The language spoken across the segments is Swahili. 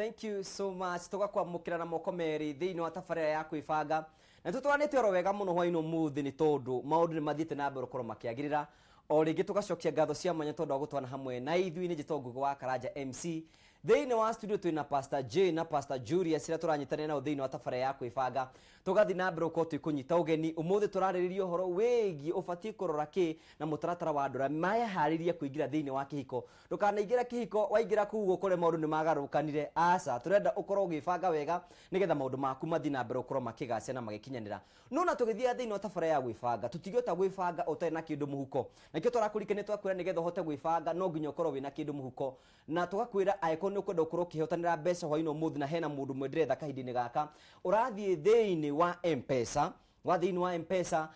Thank you so much. Tugakwamukira na moko meri thiini wa tabarira ya kwibanga. Na tutwanite oro wega muno hwaino muthi ni tondu maundu ni mathiite na mbere korwo makiagirira. O ringi tugacokia ngatho cia mwanya tondu wa gutwana hamwe na ithui ni Ngugi wa Karanja MC. Thiini wa studio twina Pst Jane na Pst Julius ira turanyitana nao thiini wa tabarira ya kwibanga. Tugathi na mbere uko twikunyita ugeni umuthi turariririo horo wegi ufatie kurora ki na mutaratara wa ndura maya hariria kuingira thiini wa kihiko. Ndukanaingira kihiko waingira kuugo kore maundu ni magarukanire asa turenda ukorwo ugibanga wega nigetha maundu maku mathi na mbere ukorwo makigacia na magikinyanira. No na tugithia thiini wa tabarira ya gwibanga tutigota gwibanga utari na kindu muhuko. Nakio turakurikane twakwira nigetha uhote gwibanga no nginya ukorwo wina kindu muhuko na tugakwira aiko ni ukwenda ukorwo kihotanira mbeca hwaino muthi na hena mundu mwendiretha kahindini gaka urathie thiini wa M-Pesa wa thiini wa M-Pesa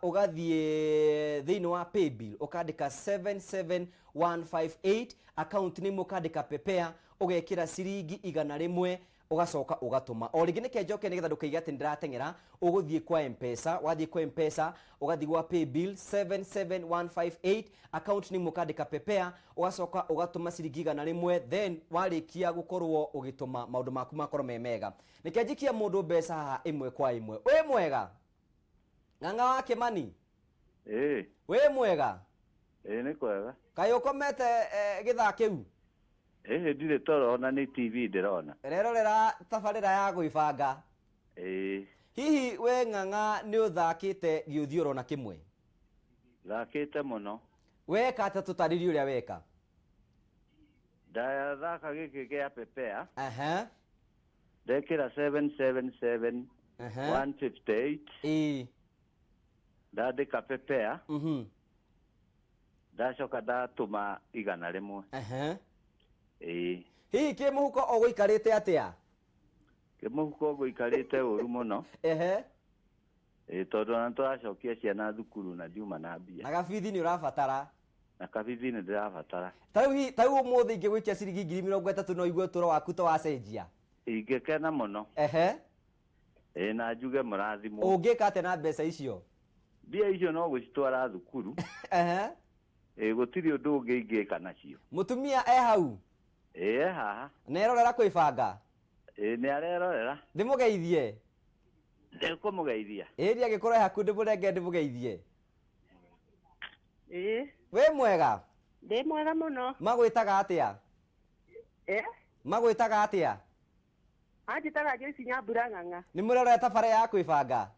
ugathie thiini wa paybill ukandika 77158 account name ukandika pepea ugekira ciringi 100 ugacoka ugatuma o ringi nike njoke nigetha ndukaiga ati ndiratengera uguthie kwa M-Pesa wathie kwa M-Pesa ugathie kwa paybill 77158 account name ukandika pepea ugacoka ugatuma ciringi 100 then warikia gukorwo ugituma maundu maku makorwo memega nike njikia mundu mbeca haha imwe kwa imwe we mwega ng'ang'a wa Kimani we mwega ni kwega kayo komete githaa kiu ndire toro na ni TV ndirona rero rera tabarira ya gwibanga hihi we ng'ang'a ni uthakite giuthioro na kimwe thakite muno weka ata tutariri uria weka ndathaka giki gia pepea ndekira 777 158 ndandika pepea ndacoka ndatuma 100 hihi ki muhuko o guikarite atia ki muhuko guikarite uru muno tondu na turacokia ciana thukuru na ndiuma na mbia na gabithi ni urabatara na kabithi ni ndirabatara tau umuthi ingigwikia ciringi 30 no igwe turo waku to wacenjia ingikena muno na njuge murathimo ungika ate na mbeca icio mbia icio no gucitwara thukuru gutiri undu ungi ingika nacio mutumia hau haha nerorera kwibanga ni arerorera ndimugeithie ndikumugeithia ĩria gĩkorwo haku ndimurenge ndimugeithie we mwega ndi mwega muno magwitaga atia magwitaga atia anjitaga Joyce Nyambura ng'ang'a ni murorera tabarira ya kwibanga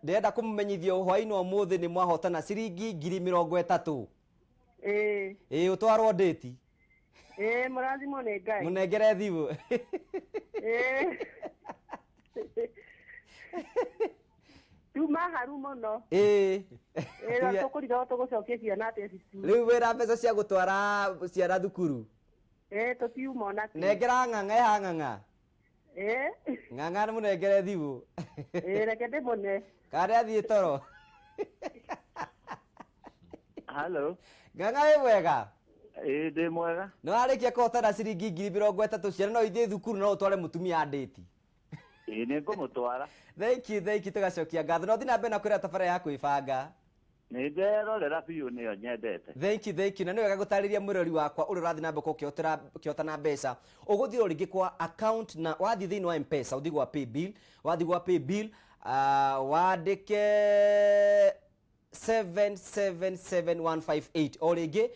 ndenda kumumenyithia hwaini umuthi ni mwahotana ciringi 30,000 utwarwo ndeti murathimo ni Ngai munengere thimu tuma haru muno tukuriga tugucokia ciana atia cukuru riu wira mbeca cia gutwara ciana thukuru tutiuma ona nengera ng'ang'a ng'ang'a ng'ang'a ni munengere thimu reke ndimune kare athie toro Hello ng'ang'a we mwega ndi mwega no arikia kuhotana ciringi 30,000 ciana no ithie thukuru no utware mutumia ndeti ni ngumutwara thank you tugacokia ngatho no thina mbere na kwira tabarira ya kwibanga ni nderorera biu niyo nyendete thank you na ni wega gutariria mwirori wakwa uri rathi na mbere kiotana mbeca uguthiro ringi kwa account na wathi thiini wa M-Pesa uthi gwa paybill wandike 777,158 o ringi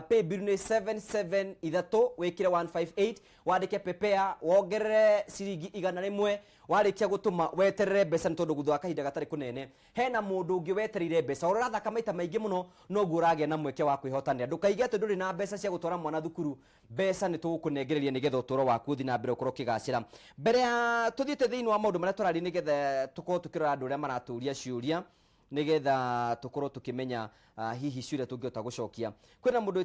paybill ni 773 wikire 158 wandike pepea wongerere ciringi 100 warikia gutuma weterere mbeca ntondu guthwa kahinda gatari kunene hena mundu ungi wetereire mbeca urathaka maita maingi muno no guragia na mweke wa kwihotanira ndukaige ati nduri na mbeca cia gutwara mwana thukuru mbeca ni tugukunengereria nigetha uturo waku uthi na mbere ukorwo kigacira mbere ya tuthiite thiini wa maundu maria turari nigetha tukorwo tukirora andu aria maraturia ciuria nigetha tukorwo tukimenya hihi ciuria tungiota gucokia kwina mundu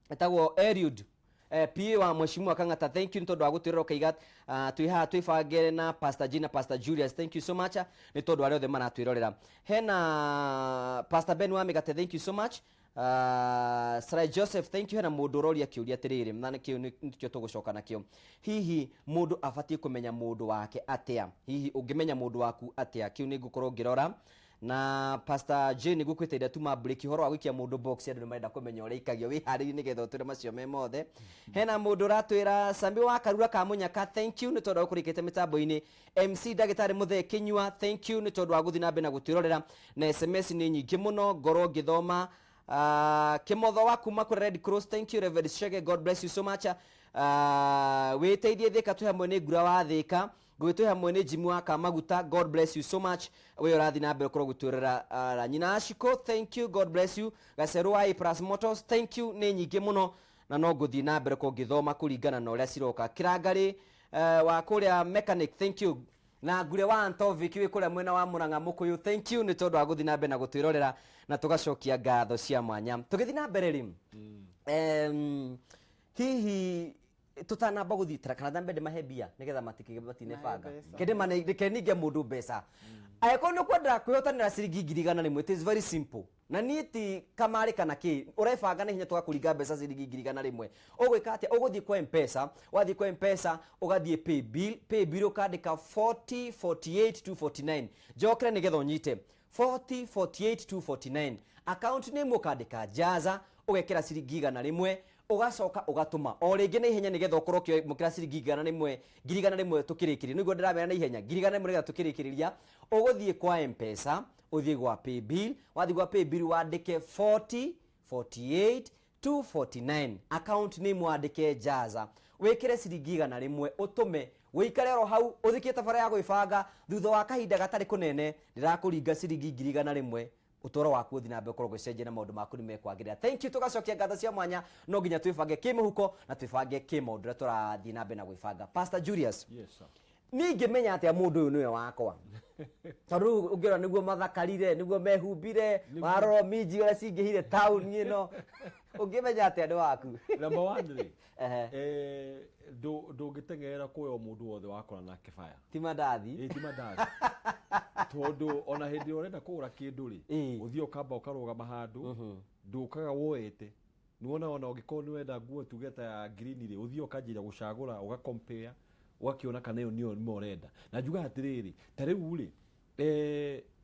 etagwo Eliud PA wa mheshimiwa Kang'ata thank you ntondu wa gutwirira ukaiga twiha twibange na Pst Jane na Pst Julius thank you so much ni tondu ari othe maratwirorera hena Pst Ben wa Megate thank you so much Sir Joseph thank you hena mundu roria kiuria tiriri mthane kiu nikio tugucoka nakio hihi mundu abatie kumenya mundu wake atia hihi ungimenya mundu waku atia kiu ni ngukorwo ngirora na Pst Jane gukwiteithia tuma break horo wa gwikia mundu box andu marenda kumenya uri ikagio wi hariri nigetha utire macio me mothe. Hena mundu ratwira Sambi wa Karura ka Munyaka, thank you ni tondu ukurikite mitambo-ini. MC Dagitari Muthe Kinyua, thank you ni tondu wa guthi na mbe na gutirorera, na SMS ni nyingi muno ngoro ngithoma. Kimotho wa kuma ku Red Cross, thank you Reverend Shege, God bless you so much. Witeithie thika tu hamwe ni ngura wa thika, gwitwe hamwe ni Jimu wa Kamaguta, God bless you so much. We urathi na mbere koro guturera nyina Ashiko, thank you, God bless you. Gaceru wa Plus Motors, thank you ni nyingi muno na no guthi na mbere ko ngithoma kuringana na uria ciroka. Kirangari wa kuria Mechanic, thank you. Na ngure wa Antovic wi kuria mwena wa Murang'a Mukuyu, thank you ni tondu wa guthi na mbere na gutirorera na tugacokia ngatho cia mwanya. Tugithi na mbere ri hihi tutanamba guthitira kana thambe de mahebia nigetha matikige batine banga kende manekenige mundu mbeca ayeko no kwenda kwihotanira ciringi 100 it is very simple na niti kamari kana ki urebanga na hinya tugakuringa mbeca ciringi 100 ugwika atia uguthii kwa M-Pesa wathii kwa M-Pesa ugathii pay bill ukandika 4048 jokre nigetha unyite 4048 account name ukandika jaza ugekira ciringi 100 ugacoka ugatuma o ringi na ihenya nigetha ukorwo mukira ciringi 100 tukirikiri niguo ndiramera na ihenya 100 nigetha tukirikiriria uguthie kwa M-Pesa uthie gwa pay bill wathie gwa pay bill wandike 4048 account name wandike jaza wikire ciringi 100 utume wikare ro hau uthike tabara ya gwibanga thutha wa kahinda gatari kunene ndirakuringa ciringi 100 utoro waku uthi na mbe korwo gwicenjia na maundu maku ni mekwagirira. Thank you, tugacokia ngatho cia mwanya no nginya twibange kimuhuko na twibange kimaundu ria turathii na mbe na gwibanga. Pastor Julius, yes sir, ningi menya atia mundu uyu niwe wakwa tondu ungira niguo mathakarire niguo mehumbire waroro miji ora cingihire town ino ungimenya atia ni waku. Number 1 ndungitengerera kuyo mundu wothe wakora na kibaya ti mandathi tondu ona hindi urenda kugura kindu ri uthio kamba ukarugama handu ndukaga woete nuona ona ungikorwo ni wenda nguo tugeta ya green ri uthio kanjira gucagura uga compare ugakiona kana iyo niyo mo urenda na njuga atiriri tariu ri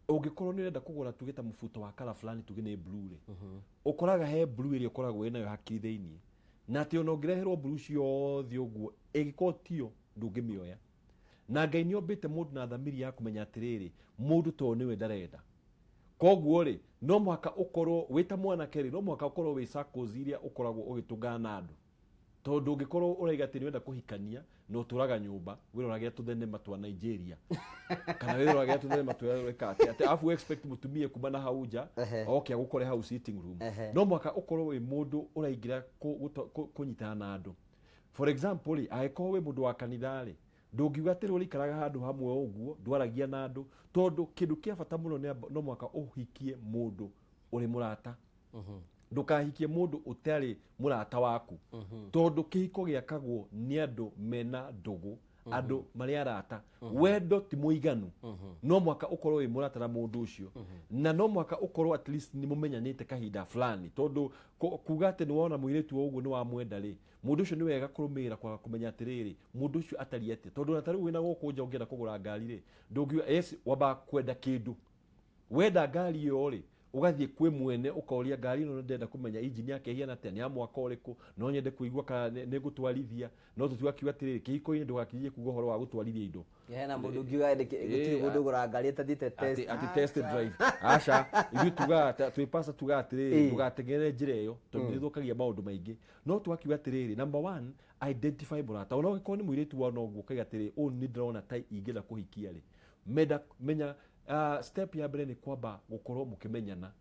ungikorwo ni urenda kugura tugeta mufuto wa kala fulani tugine blue ri ukoraga he blue ri ukoragwo ina yo hakiri thiini na ati ona ungireherwo blue ciothe uguo igiko tio ndungimioya na Ngai ni ombite mundu na thamiri ya kumenya atiriri mundu to niwe ndarenda koguo ri no mwaka ukorwo wita mwana keri no mwaka ukorwo wi circles iria ukoragwo ugitungana na andu tondu ungikorwo uraiga ati ni wenda kuhikania no turaga nyumba wiroragia tuthenema twa Nigeria kana wiroragia tuthenema twa rekati ati afu expect mutumie kuma na hauja okay agukore hau sitting room no mwaka ukorwo wi mundu uraigira kunyitana na andu. For example ri aiko we mundu wa kanitha ri ndungiuga ati uri karaga handu hamwe uguo ndwaragia na andu tondu kindu kia bata muno no mwaka uhikie mundu uri murata ndukahikie mundu utari murata waku tondu kihiko giakagwo ni andu mena ndugu andu mari arata wendo ti muiganu no mwaka ukorwo wi murata na mundu ucio na no mwaka ukorwo at least ni mumenyanite kahinda fulani tondu kuga ati ni wona muiretu uguo ni wa mwenda ri mundu ucio ni wega kurumira kwa kumenya atiriri mundu ucio atari ati tondu na tari wina guku nja ungienda kugura ngari ri ndungiuga yes waba kwenda kindu wenda ngari iyo ri ugathie kwi mwene ukoria ngari ino ndenda kumenya engine yake hiana atia ni amwaka uriku no nyende kuigua kana ni gutwarithia no tutugakiuga atiriri kihiko-ini ndugakijie kuga horo wa gutwarithia indo yena mundu ngiuga gutiri mundu gura ngari tatite test ati test drive acha ithu tuga twipasa tuga atiriri tugategere njira iyo tondu nithukagia maundu maingi no tugakiuga atiriri number 1 identify murata ona ugikorwo ni muiritu wona uguo kaiga atiriri u ni ndrona tai ingida kuhikia ri menya step ya mbere ni kwamba gukorwo mukimenyana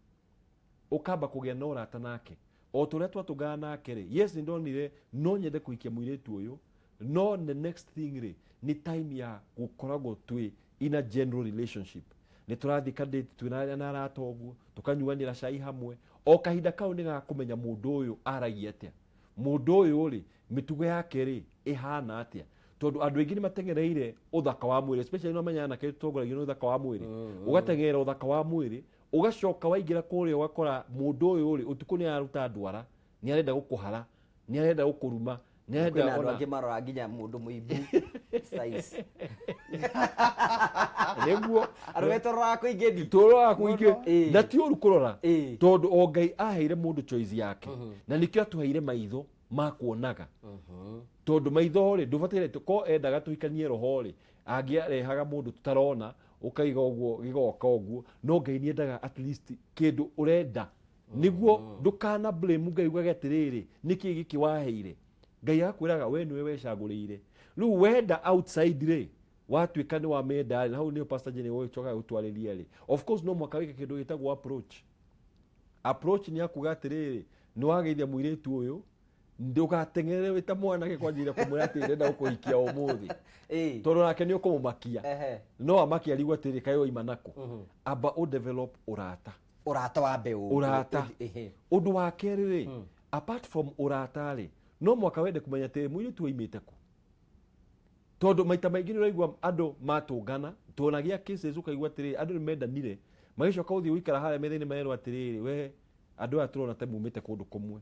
ukamba kugia na urata nake o turia twatungana nake ri yes ndonire no nyende kuikia muiritu uyu no the next thing ri ni time ya gukoragwo twi in a general relationship ni turathika date twina na arata uguo tukanyuanira cai hamwe o kahinda kau ni gakumenya mundu uyu aragia atia mundu uyu ri mitugo yake ri ihana atia tondu andu aingi ni matengereire uthaka wa mwiri especially no menya na kitu togoragio no uthaka wa mwiri ugatengera uthaka wa mwiri ugacoka waingira kuria ugakora mundu uyu ri utuku ni aruta ndwara ni arenda gukuhara ni arenda gukuruma ni arenda ona angi marora nginya mundu muimbu size niguo arwetorora kuingeni torora kuingi na ti uru kurora tondu o Ngai aheire mundu choice yake na nikio atuheire maitho ma kuonaga tondu maitho ri ndubatire ko endaga tuhikanie roho ri angiarehaga mundu tutarona ukaiga uguo gigoka uguo no Ngai ni endaga at least kindu urenda niguo ndukana blame Ngai ugage atiriri niki giki waheire Ngai akwiraga we niwe wecagurire riu wenda outside ri watuika ni wamenda na hau ni Pst Jane wicoka gutwariria ri of course no mwaka wike kindu gitagwo approach ni akuga atiriri ni wageithia muiritu uyu ndugatengere wita mwanake kwanjira kumwira ati ndenda gukuhikia umuthi tondu nake ni ukumumakia no amakia rigwa atiri kayo imanako aba o develop urata wa mbeu urata undu wa keri ri apart from urata ri no mwaka wende kumenya ati muiritu oimite ku tondu maita maingi ni raigwa andu matungana tuonagia cases ukaigwa atiri andu ni mendanire magicoka uthii uikara haria metha-ini merwo atiriri we andu aya turona ta mumite kundu kumwe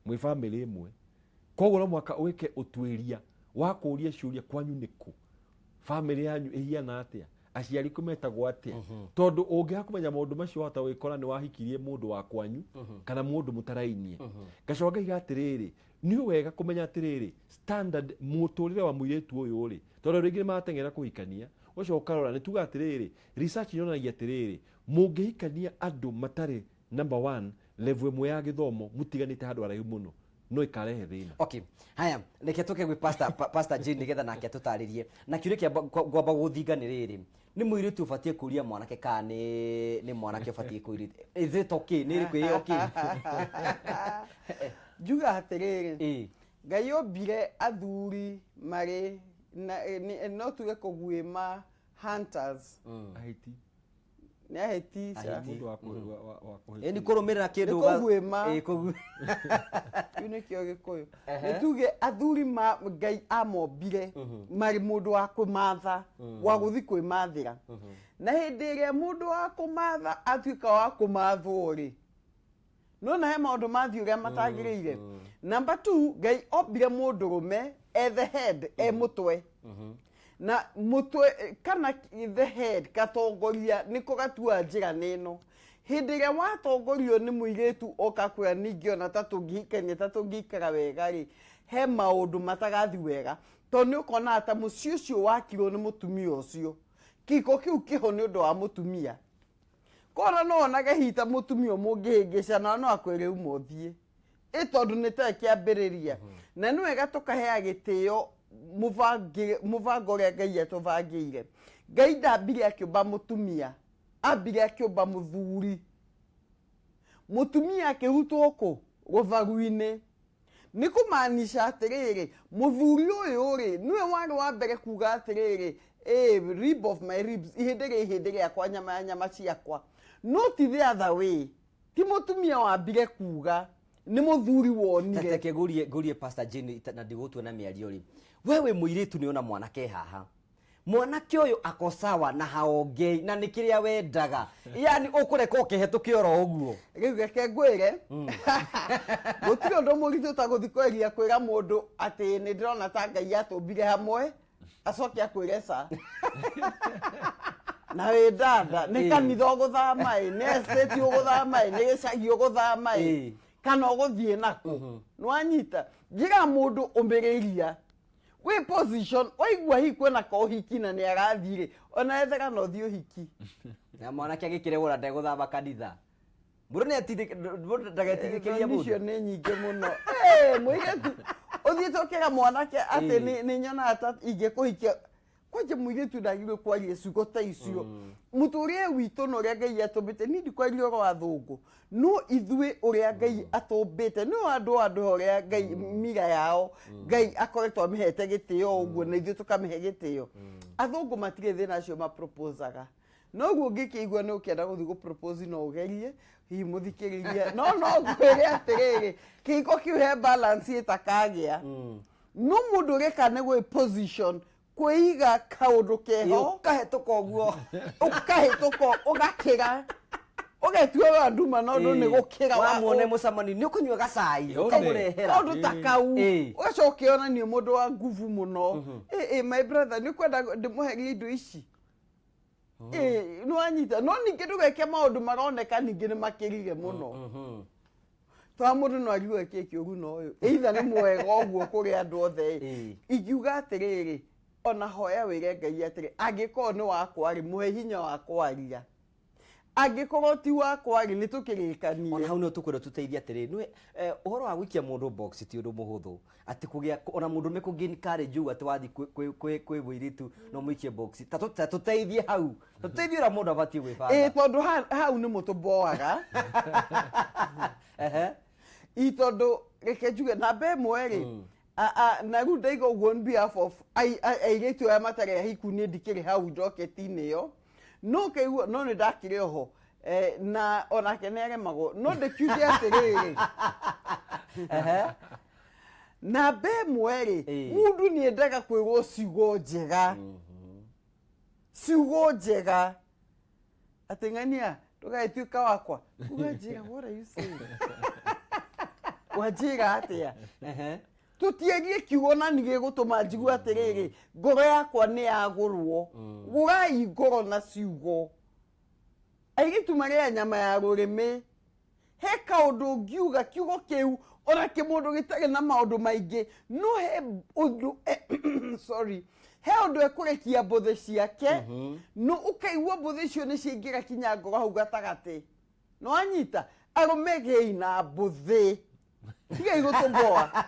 mwi family imwe koguo no mwaka wike utwiria wa kuria ciuria kwanyu niku family yanyu ihiana atia aciari kumetagwo atia tondu ungiha kumenya maundu macio hota wikora ni wahikirie mundu wa kwanyu kana mundu mutarainie gacoka iga atiriri ni wega kumenya atiriri standard muturire wa muiritu uyu ri tondu ringi matengera kuhikania ucio ukarora ni tuga atiriri research yonanagia atiriri mungihikania andu matari number 1 level imwe ya githomo mutiganite handu araihu muno no ikarehe thina. Okay, haya reke tuke gwi Pst Jane nigetha nake tutaririe na kiuria kia gwamba guthinga ni riri ni muiritu ubatie kuria mwanake ka ni mwanake ubatie kuria is it okay ni riku okay juga atiriri Ngai ombire athuri mari no tuge kugwima hunters ahiti ni ahiti mundu wa ni kurumirira kindu kugwima kio gikuyu ni tuge athuri ma Ngai amombire mari mundu wa kumatha wa guthi kwimathira na hindi iria mundu wa kumatha atuika wa kumathwo ri no na he maundu mathio ria matagiriire number 2 Ngai ombire mundu rume the head mutwe na mutwe kana the head katongoria niko gatua njira nino hindi ria watongorio ni muiritu okakwira ningio na tatungihikania tatungikara wega ri he maundu matagathi wega to ni ukona ata mucio cio wakirwo ni mutumia ucio kiko kiu kiho ni undu wa mutumia kora no onage hita mutumia mungihingica na no akwire umothie itondu ni ta kiambiriria na ni wega tukahea gitio muvango ria Ngai atuvangiire Ngai ndambire akiumba mutumia ambire akiumba muthuri mutumia akihutwo ku guvaru-ini ni kumaanisha atiriri muthuri uyu ri niwe wari wa mbere kuga atiriri rib of my ribs ihindi riakwa nyama ya nyama ciakwa no ti the other way ti mutumia wambire kuga ni muthuri wonire teke gurie Pst Jane na ndigutwe na miario ri wewe muiritu ni ona mwanake haha mwanake uyu akosawa na haongei na nikiria wendaga yani ukureka ukihetukia oro uguo riu reke ngwire gutiri undu muritu ta guthikweria kwira mundu ati ni ndirona ta Ngai atumbire hamwe acoke akwire ca na wendanda ni kanitha uguthama ni estate uguthama ni gicagi uguthama kana uguthie naku nwanyita ngira mundu umbiriria we position oigwa hikwe na kohiki na ni arathire ona ethega no thio hiki na mwanake agikire gura ndeguthamba kanitha mburu ni atithike ndagetithikeria mundu icio ni nyinge muno muiretu uthiite ukira mwanake ati ni nyona ata ingekuhikia kwanje muiretu ndagirwe kwaria ciugo ta icio muturie witu no ria Ngai atumbite ni ndikwaria ro athungu no ithui uria Ngai atumbite no andu uria Ngai miga yao Ngai akoretwo amihete gitio uguo na ithui tukamihe gitio athungu matire thina acio maproposaga no guo ngikigua no kienda guthi gu propose no ugerie hi muthikiririe no ngwire atiriri kiko kiu he balance itakagia no mundu rekane gwe position kuiga kaundu keho ukahituka uguo ukahituka ugakira okay tuwe nduma no ndo ne gukira wa muone mucamani ni ukunywa gacai ukamurehera ndo takau ugacoke ona ni mundu wa nguvu muno my brother ni kwenda ndimuheria indo ici no anyita no ningi ndugeke maundu maroneka ningi ni makirire muno twa mundu no ariwe keki ogu no uyu either ni mwega oguo kuri andu othe igiuga atiriri ona hoya wire Ngai atiri angiko ni wakwa ri muhe hinya wakwa aria angiko ti wakwa ri ni tukirikanie ona hau no tukwira tuteithia atiri ni uhoro wa gwikia mundu box ti undu muhuthu ati kugia ona mundu me kugini kare juu ati wathi kwi bwiritu no muikie box ta tuteithie hau tuteithie ra mundu abati gwibanga tondu hau ni mutuboaga itondo reke juge na be mweri na ru ndaiga uguo on behalf of airetu ya matare hiku ni ndikiri hau joketi-ini yo no keiguo no ni ndakire oho na ona kenere mago no ndikiuge atiriri na be mweri mundu ni endaga kwirwo ciugo njega ciugo njega atengania tugaituika wakwa uganjira what are you saying wajira atia tutiegie kiugo na nige gutuma njigu atiriri ngoro yakwa ni yagurwo gurai ngoro na ciugo aigitu maria nyama ya rurimi he kaundu ngiuga kiugo kiu ona kimundu gitari na maundu maingi no he undu sorry he undu ekurekia mbuthe ciake no ukaigua mbuthe icio ni cingira kinya ngoro hau gatagati no anyita arumegei na mbuthe tiga igutumboa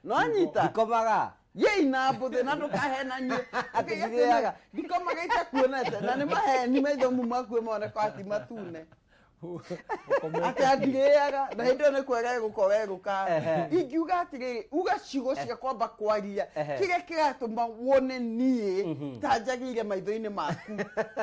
no anyita ikomaga yei na mbuthe na ndukahenanie akigaga ndikomaga itakuonete na ni maheni maitho mu makue mone kwa ati matune akandireaga na hindo ne kwega gukoweruka ingiuga atiriri ugacigo cia kwamba kwaria kire kiratuma wone nie tanjagire maitho-ini maku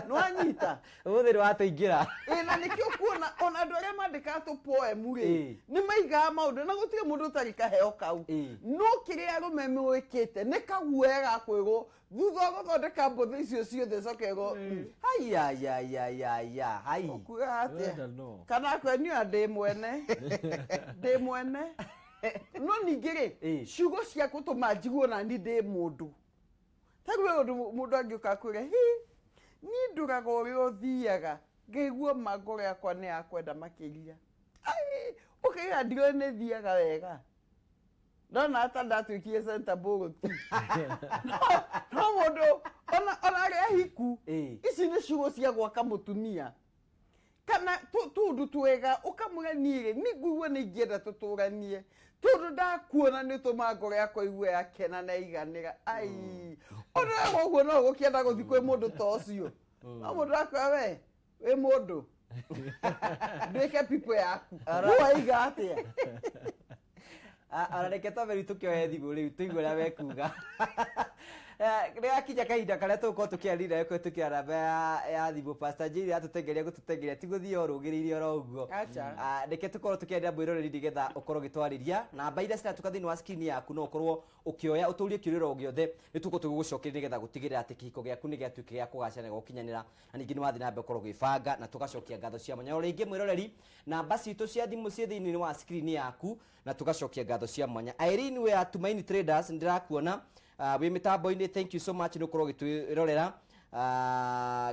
no anyita uthiri watuingira na nikio kuona ona andu aria mandikaga poem ri ni maigaga maundu na gutire mundu utari kaheo kau no kiria arumeme wikite ni kaguega kwirwo thutha guthondeka mbuthe icio ciothe cokego hai okuga atia kana kwenio ndi mwene no ningiri ciugo cia gutuma njiguo na ni ndi mundu tagwe mundu angiuka kwire ni nduraga uria uthiaga ngaigua magoro yakwa ni akwenda makiria ukiga ndio ni thiaga wega ndona ata ndatuikie center bogo no mundu ona aria hiku ici ni ciugo cia gwaka mutumia kana tundu twega ukamuranie ni nguigua ni ngienda tuturanie tundu ndakuona ni tuma ngoro yakwa igue yakena na iganira ona guo no gukienda guthi kwi mundu ta ucio no mundu akwa we mundu ndike pipo yaku waiga atia arareke toberi tukioe thimu riu tuigue ria wekuga Nĩgakinya kahinda karĩa tũgũkorwo tũkĩarĩrĩra kũhĩtũkĩra namba ya thimũ Pst Jane atutengeria gũtũtengeria tigũthiĩ orũgĩrĩire oro ũguo reke tũkorwo tũkĩenderea mwĩroreri nĩgetha ũkorwo ũgĩtwarĩria namba iria ciratuka thĩinĩ wa screen yaku no ũkorwo ũkĩoya ũtũrie kĩũrĩro gĩothe nĩ tũkorwo tũgĩgũcokeria nĩgetha gũtigĩrĩra atĩ kĩhiko gĩaku nĩ gĩatuĩka gĩa kũgacĩra na gũkinyanĩra na ningĩ nĩ wathiĩ na mbere ũkorwo ũgĩbanga na tũgacokia ngatho cia mwanya o rĩngĩ mwĩroreri namba citũ cia thimũ ciĩ thĩinĩ wa screen yaku na tũgacokia ngatho cia mwanya Irene we at Tumaini Traders ndĩrakuona we mitambo-ini thank you so much nĩ ũkorwo ũgĩtwĩrorera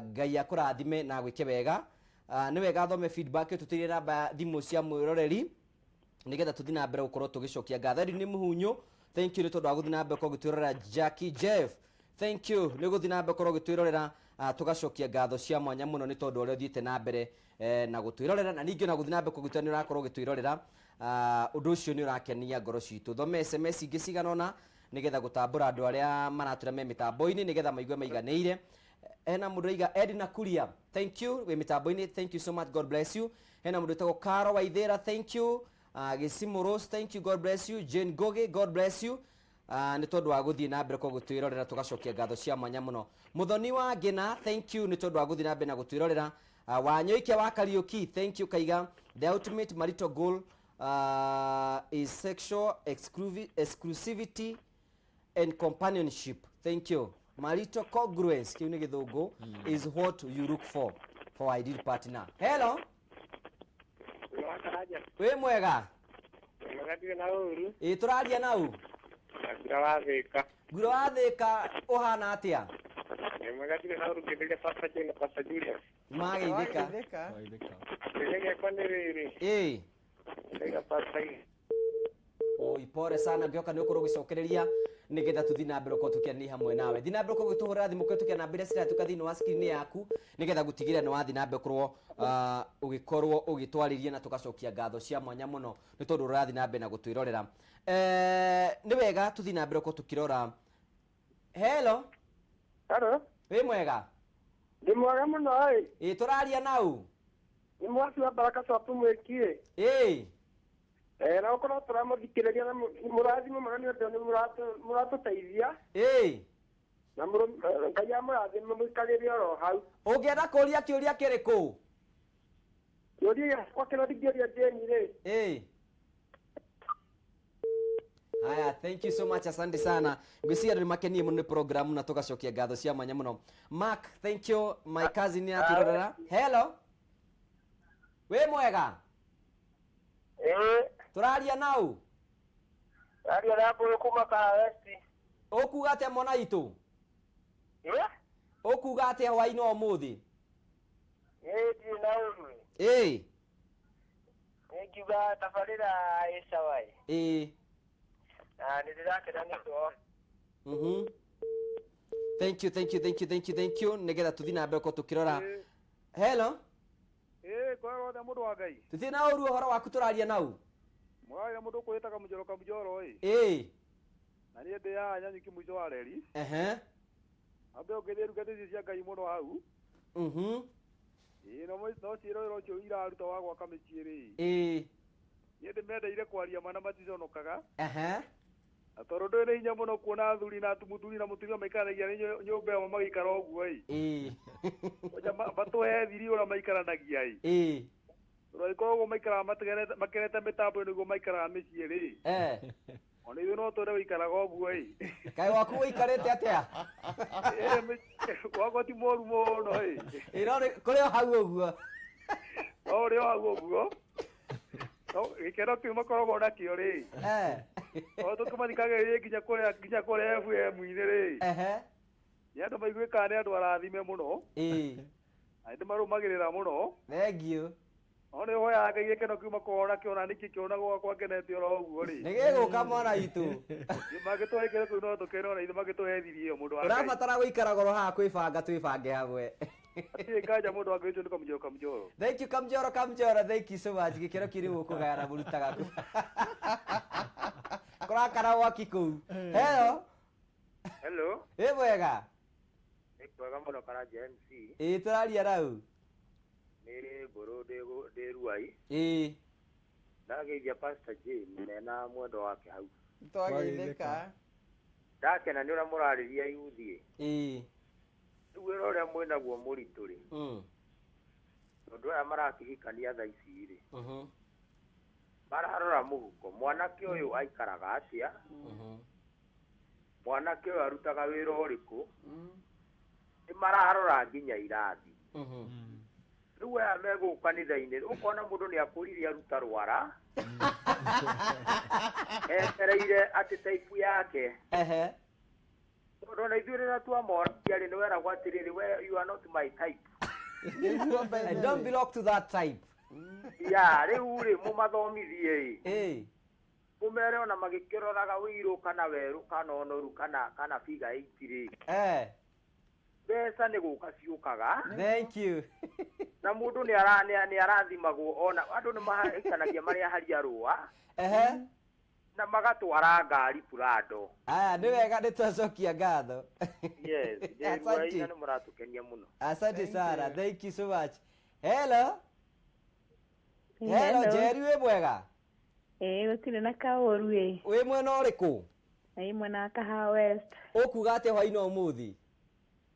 Ngai akũrathime na gwĩke wega nĩ wega athome feedback tũtĩrie namba thimũ cia mwĩroreri nĩgetha tũthiĩ na mbere gũkorwo tũgĩcokia ngatho nĩ mũhunyo thank you nĩ tondũ wa gũthiĩ na mbere gũkorwo ũgĩtwĩrorera Jackie Jeff thank you nĩ gũthiĩ na mbere gũkorwo ũgĩtwĩrorera tũgacokia ngatho cia mwanya mũno nĩ tondũ ũrĩa ũthiĩte na mbere na gũtwĩrorera na ningĩ na gũthiĩ na mbere kũgwĩtwo nĩ ũrakorwo ũgĩtwĩrorera ũndũ ũcio nĩ ũrakenia ngoro citũ thome SMS ingĩ cigana ũna nĩgetha gũtambũra andũ arĩa maratũra me mĩtambo-inĩ nĩgetha maigue maiganĩire hena mũndũ aiga Edna Kuria thank you we mĩtambo-inĩ thank you so much God bless you hena mũndũ wĩtagwo Karo Waithera thank you Gĩcimũ Rose thank you God bless you Jane Ngugi God bless you nĩ tondũ wa gũthiĩ na mbere kwa gũtwĩrorera tũgacokia ngatho cia mwanya mũno Mũthoni wa Ngĩna thank you nĩ tondũ wa gũthiĩ na mbere na gũtwĩrorera Wanyoikia wa Kariuki thank you Kaiga the ultimate marital goal is sexual exclusivity and companionship thank you marital congruence kiu ni githungu is what you look for for our ideal partner. Hello. Karanja. We mwega. Magatige na uru. Turaria nau. Ndirawathika. Ngurawathika uhana atia? Magatige na uru kidege Pst Jane Pst Julius. Magithika. Kidege kwa niriri. Kidege Pst Jane. Ipore sana ngioka ni ukuru gicokereria nigetha tuthi na mbere ko tukiani hamwe nawe thina mbere ko gituhura thimu ko tukiana mbere sira tukathi no screen yaku nigetha gutigira ni wathi na mbere kurwo ugikorwo ugitwariria na tugacokia ngatho cia mwanya muno ni tondu urathi na mbere na gutwirorera ni wega tuthi na mbere ko tukirora. Hello. Hello. We mwega. Ndi mwega muno turaria nau. Ni mwaki wa baraka twapu mwikie. Na ukorwo turamuthikiriria na murathimo magani ndo ni muratuteithia. Na Ngai amurathime mwikagiririe oro hau. Ungienda kuria kiuria kiriku? Kiuria kwa kino ndigeria Jane ri. Haya, thank you so much, asante sana. Ngwiciria ni makenie muno program na tugacokia ngatho cia mwanya muno. Mark, thank you, my cousin ya turorera. Hello. We mwega. Turaria nau. Turaria na bulu kuma ka west. Okuga atia mona itu? Okuga atia hwaini umuthi? Ndi na uru. Ngiuga tabarira-ini. Na ndirakena ni ndo. Thank you. Nigetha tuthi na mbere ko tukirora. Hello. Kwa ro mundu wa Ngai. Tuthi na uru horo waku turaria nau. Mwaga mundu kwitaga mujoro na ni ndi ya nyanyi kimwico wa reri. Ambe ugetheru gathi cia Ngai muno hau. No ciro cio iraruta wa gwaka micii ri. Ni ndi mendeire kwaria mana maticonokaga. Atoro ndo ni hinya muno kuona athuri na atumuturi na mutumia maikaragia ni nyumba ya magikara oguo oja batuhe thiri ura maikaranagia Roiko maikara makerete mitambo niguo maikara micii ri. Ona ithu no twende guikaraga oguo Kai waku wikarite atia? Wako ti moru muno Irone kuri hau oguo. Ori hau oguo. Gikero kiuma korogwo na kio ri. Tukumathikagiririe nginya kuria FM-ini ri. Ni andu maiguika ni andu arathime muno. Ndi marumagirira muno. Thank you. Oni hoya Ngai gikeno kiuma korona kiona niki kiona gwakwa ngenete oro uguo ri. Nigiguka mwana itu. Magitwekere kuno tukeno na ithu magitwethirie mundu wa Ngai. Urabatara guikara goro ha kwibanga twibange hamwe. Kaja mundu wa Ngai tu kamjoro. Thank you kamjoro. Thank you so much. Gikero kiri ukugayana burutaga ku. Kurakara waki ku. Hello. Mwega. Kwega muno Karanja MC. Turaria rau. Niri boro de ruai. Ndageithia Pst Jane mena mwendo wake hau. Twageithika. Ndakena ni ura murariria yuthie. Wira uria mwinaguo muritu ri. Tondu aya marakihikania thaa ici ri. Mararora muhuko mwanake uyu aikaraga atia. Mwanake uyu arutaga wira uriku. Ni mararora nginya irathi. Riu aya megu kanitha-ini ukona mundu ni akuririe aruta rwara. Etereire ati type yake. Tondu ithuĩ rĩrĩa twamoragia rĩ nĩ weragwo atĩrĩrĩ, you are not my type. I don't belong to that type. Rĩu rĩ mũmathomithie mũmere ona magĩkĩroraga wĩirũ kana werũ kana onoru kana figure 8 rĩ. Mbeca nĩ gũka ciũkaga. Thank you. Na mũndũ nĩ arathimagwo ona andũ nĩ mahikanagia marĩa haria rũa. Na magatwara ngari Prado. Nĩ wega nĩ twacokia ngatho. Yes, nĩ mũratukenia muno. Asante sana. Thank you so much. Hello. Jerry we mwega? Gũtirĩ na kaũru Wĩ mwena ũrĩkũ? Mwena wa Kahawa West. Ũkuga atĩa hwainĩ ũmũthĩ?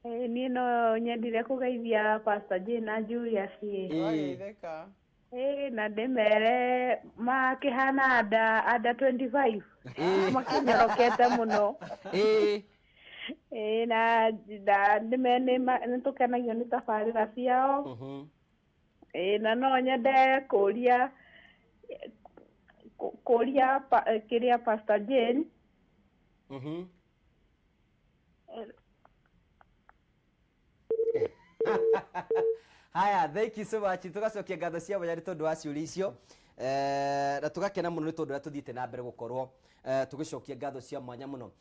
Niĩ no nyendire kũgeithia Pst Jane na Julius. Twageithika. Na ndĩmere makĩhana under 25. Makinyorokete muno. na nĩ tũkenagio nĩ tabarĩra ciao. Na no nyende kũria kĩrĩa Pst Jane. Haya, thank you so much. Tugacokia ngatho cia mwanya nĩ tondũ wa ciũria icio. Na tugakena muno nĩ tondũ ũrĩa tũthiĩte na mbere gũkorwo tugicokia ngatho cia mwanya muno.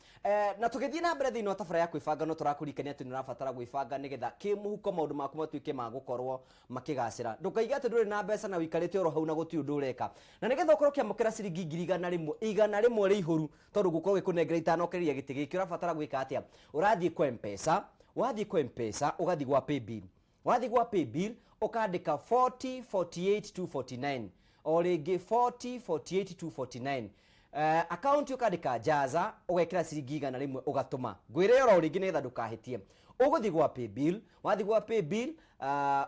Na tũgĩthiĩ na mbere thĩinĩ wa tabara ya kwĩbanga no tũrakũririkania atĩ nĩ ũrabatara gwĩbanga nĩgetha kĩmũhuko maũndũ maku matuĩke ma gũkorwo makĩgacĩra. Ndũkaige atĩ ndũrĩ na mbeca na ũikarĩte oro hau na gũtirĩ ũndũ ũreka. Na nĩgetha ũkorwo ũkĩamũkĩra ciringi 100 igana rĩmwe rĩ ihũru tondũ gũkorwo gĩkũnengera itanokereria gĩtĩ gĩkĩ ũrabatara gwĩka atĩa? Ũrathiĩ kwa M-Pesa, wathiĩ kwa M-Pesa ũgathiĩ gwa Paybill. Wathiĩ gwa Paybill ũkandĩka 4048 249. O rĩngĩ 4048 249. Account ũkandĩka Jaza ũgekĩra ciringi 100 ũgatũma. Ngwĩre oro rĩngĩ nĩgetha ndũkahĩtie. Ũgũthiĩ gwa Paybill, wathiĩ gwa Paybill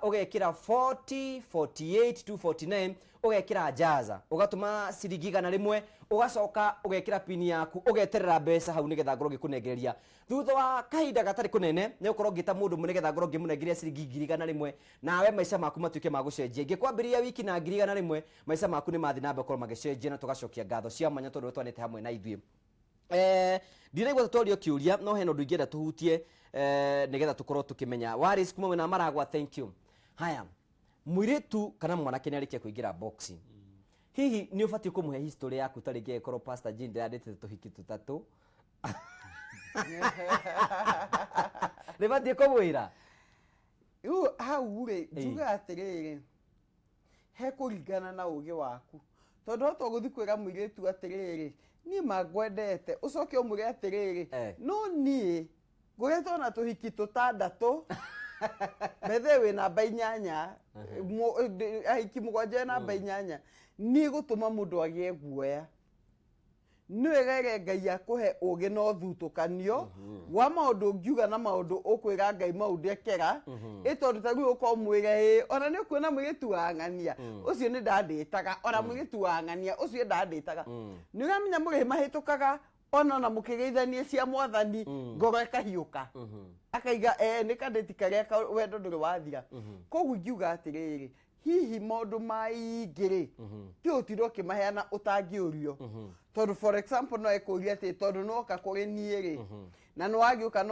ũgekĩra 4048 249 ũgekĩra Jaza ũgatũma ciringi 100 ũgacoka ũgekĩra pin yaku ũgeterera mbeca hau nĩgetha ngorwo ngĩkũnengereria. Thutha wa kahinda gatarĩ kũnene nĩ ũkorwo ngĩta mũndũ nĩgetha ngorwo ngĩmũnengereria ciringi 100 nawe maica maku matuĩke ma gũcenjia. Ngĩkwambĩrĩria wiki na 100 maica maku nĩ mathiĩ na mbere gũkorwo magĩcenjia na tũgacokia ngatho cia mwanya tondũ twanĩte hamwe na ithuĩ. Ndiraigua tũtorio kĩũria no hena ũndũ ingĩenda tũhutie nĩgetha tũkorwo tũkĩmenya. Waris kuma mwena Maragwa, thank you. Haya, mũirĩtu kana mwanake nĩ arĩkia kũingĩra boxing. Hihi nĩ ũbatiĩ kũmũhe history yaku tarĩngĩ ĩkorwo Pst Jane ndandĩte tũhiki tũtatũ. Nĩ batiĩ kũmwĩra? Hau rĩ njuga atĩrĩrĩ, he kũringana na ũgĩ waku. Tondũ no tũgũthiĩ kwĩra mũirĩtu atĩrĩrĩ, niĩ mangwendete, ũcoke ũmwĩre atĩrĩrĩ, no niĩ ngoretwo na tũhiki tũtandatũ, methe wĩ namba 8, ahiki 7 namba 8, niĩ gũtũma mũndũ agĩe guoya. Nĩ wega Ngai akũhe ũgĩ na ũthutũkanio wa maũndũ ngiuga na maũndũ ũkwĩra Ngai maũndũ ekera, tondũ ta rĩu ũkomwĩra ona nĩ ũkuona mũirĩtu wa ng'ania ũcio nĩ ndandĩtaga, ona mũirĩtu wa ng'ania ũcio ndandĩtaga. Nĩ ũramenya mũrĩhĩ mahĩtũkaga ona mũkĩgeithanie cia Mwathani ngoro ĩkahiũka, akaiga nĩ kandĩti karĩa wendo ndũrĩ wathira. Koguo ngiuga atĩrĩrĩ, hihi maũndũ maingĩ ti ũtiro ũkĩmaheana ũtangĩũrio. Tondũ for example no ekũria atĩ tondũ noka kũrĩ niĩ rĩ na no agĩũka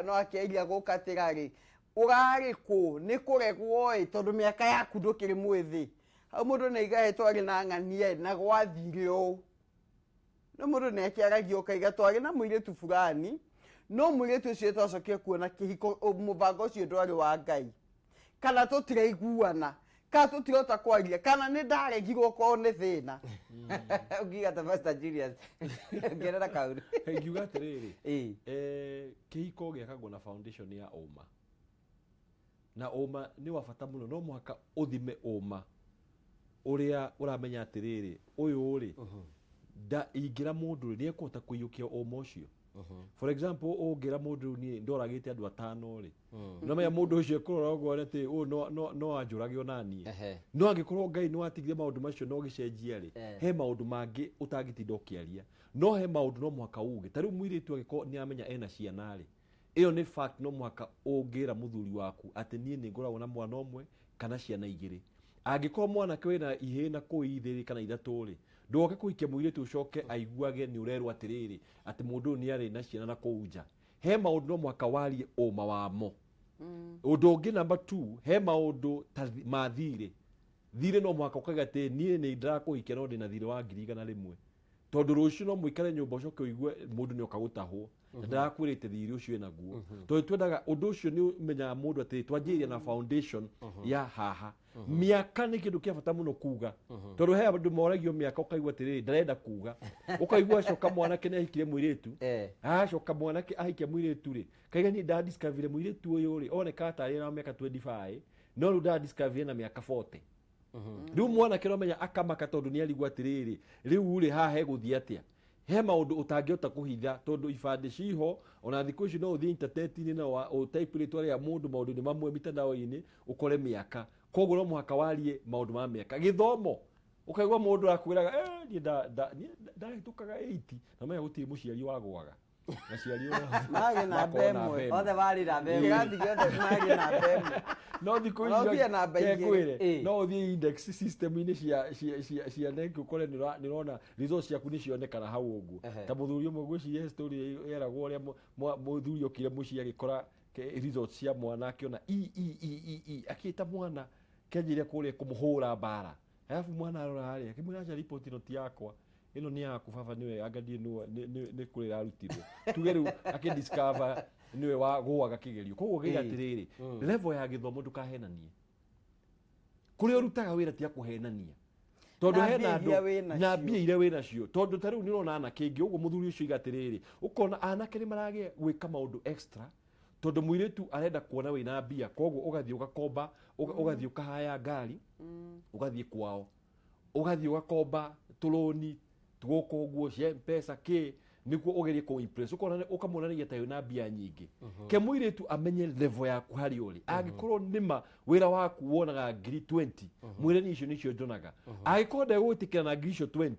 no akĩiria gũka tĩrarĩ ũrarĩ kũ nĩ kũregwo tondũ mĩaka yaku ndũkĩrĩ mwĩthĩ. Hau mũndũ nĩ aigaĩtwo arĩ na ng'ania na gwathire ũũ. No mũndũ nĩ akĩaragio ũkaiga twarĩ na mũirĩtu fulani, no mũirĩtu ũcio twacokia kuona kĩhiko mũbango ũcio ndwarĩ wa Ngai. Kana tũtiraiguana, kana tũtirota kwaria, kana nĩ ndaregirwo korwo nĩ thĩna. Ũngiuga ta Pst Julius ngerera kaũndũ. Ngiuga atĩrĩrĩ, kĩhiko gĩakagwo na foundation ya ũma. Na ũma nĩ wa bata mũno, no mũhaka ũthime ũma ũrĩa ũramenya atĩrĩrĩ ũyũ rĩ ingĩra mũndũ nĩ ekũhota kũiyũkia ũma ũcio. For example, ũngĩra mũndũ niĩ ndoragĩte andũ 5 rĩ, nomenya mũndũ ũcio kũrora ũguo atĩ no anjũrage ona niĩ. No angĩkorwo Ngai nĩ watigire maũndũ macio no gĩcenjia rĩ, he maũndũ mangĩ ũtangĩtinda ũkĩaria, no he maũndũ no mũhaka uge. Ta rĩu mũirĩtu angĩkorwo nĩ amenya ena ciana rĩ, ĩyo nĩ fact, no mũhaka ũngĩra mũthuri waku atĩ niĩ nĩ ngoragwo na mwana ũmwe kana ciana 2. Angĩkorwo mwanake wĩna ihĩ na kũu 2 kana 3 rĩ, ndoke kũikia mũirĩtu ũcoke aiguage nĩ ũrerwo atĩrĩrĩ atĩ mũndũ ũyũ nĩ arĩ na ciana na kũu nja. He maũndũ no mũhaka warie ũma wamo. Ũndũ ũngĩ number 2, he maũndũ ma thirĩ. Thirĩ no mũhaka ũkauga atĩ niĩ nĩ ndirakũhikia no ndĩna thirĩ wa 100,000. Tondũ rũciũ no mũikare nyũmba ũcoke ũigue mũndũ nĩ oka gũtahwo na ndarakwĩrĩte thirĩ ũcio naguo. Tondũ twendaga ũndũ ũcio nĩ ũmenyaga mũndũ atĩ twanjĩrĩria na foundation ya haha. Mĩaka nĩ kĩndũ kĩa bata mũno kuga. Tondũ he andũ moragio mĩaka ũkaigua atĩrĩrĩ ndarenda kuga. Ũkaigua acoka mwanake nĩ ahikire mũirĩtu. Acoka mwanake ahikia mũirĩtu rĩ, kaiga niĩ ndadiscover mũirĩtu ũyũ rĩ oneka tarĩ na mĩaka 25 no rĩu ndadiscover na mĩaka 40. Rĩu mwanake no menya akamaka tondũ nĩ arigua atĩrĩrĩ rĩu rĩ haha egũthiĩ atĩa. He maũndũ ũtangĩhota kũhitha tondũ ibandĩ ciho ona thikũ ici no ũthiĩ internet-inĩ na ũtaipu rĩtwa rĩa mũndũ maũndũ-inĩ mamwe mitandao-inĩ ũkore mĩaka. Koguo no mũhaka warie maũndũ ma mĩaka. Gĩthomo ũkaigua mũndũ akwĩraga niĩ ndahĩtũkaga 80 na maya gũtirĩ mũciari wa gwaga. aciari mage na bemwe othe bari na bemwe kirathi giothe mage na bemwe no thiko icio na kwire no uthie index system-ini cia NEC ukore nirona results ciaku ni cionekana hau uguo ta muthuri umwe gwiciria story yeragwo uria muthuri okire muci agikora results cia mwana akiona akita mwana kenjire kuria kumuhura bara alafu mwana arora haria kimwira acha report ino ti yakwa ino ni yaku baba niwe angadie ni kurira arutirwo tugeru akidiscover niwe wa gwaga kigerio koguo giga atiriri level ya githomo ndukahenanie kuri urutaga wira ti akuhenania tondu hena andu na mbia ire wina cio tondu tariu ni rona ana kingi uguo muthuri ucio igatiriri ukona anake ni marage gwika maundu extra tondu muiretu arenda kuona wina mbia koguo ugathie ugakomba ugathie ukahaya ngari ugathie kwao ugathie ugakomba tuloni tuguko uguo cia pesa ki niguo ugerie ku impress ukona ukamonania tayo na mbia nyingi ke muiretu amenye level yaku hari uri agikorwo nima wira waku wonaga ngiri 20 mwireni icio nicio ndonaga agikorwo gutikira na ngiri icio 20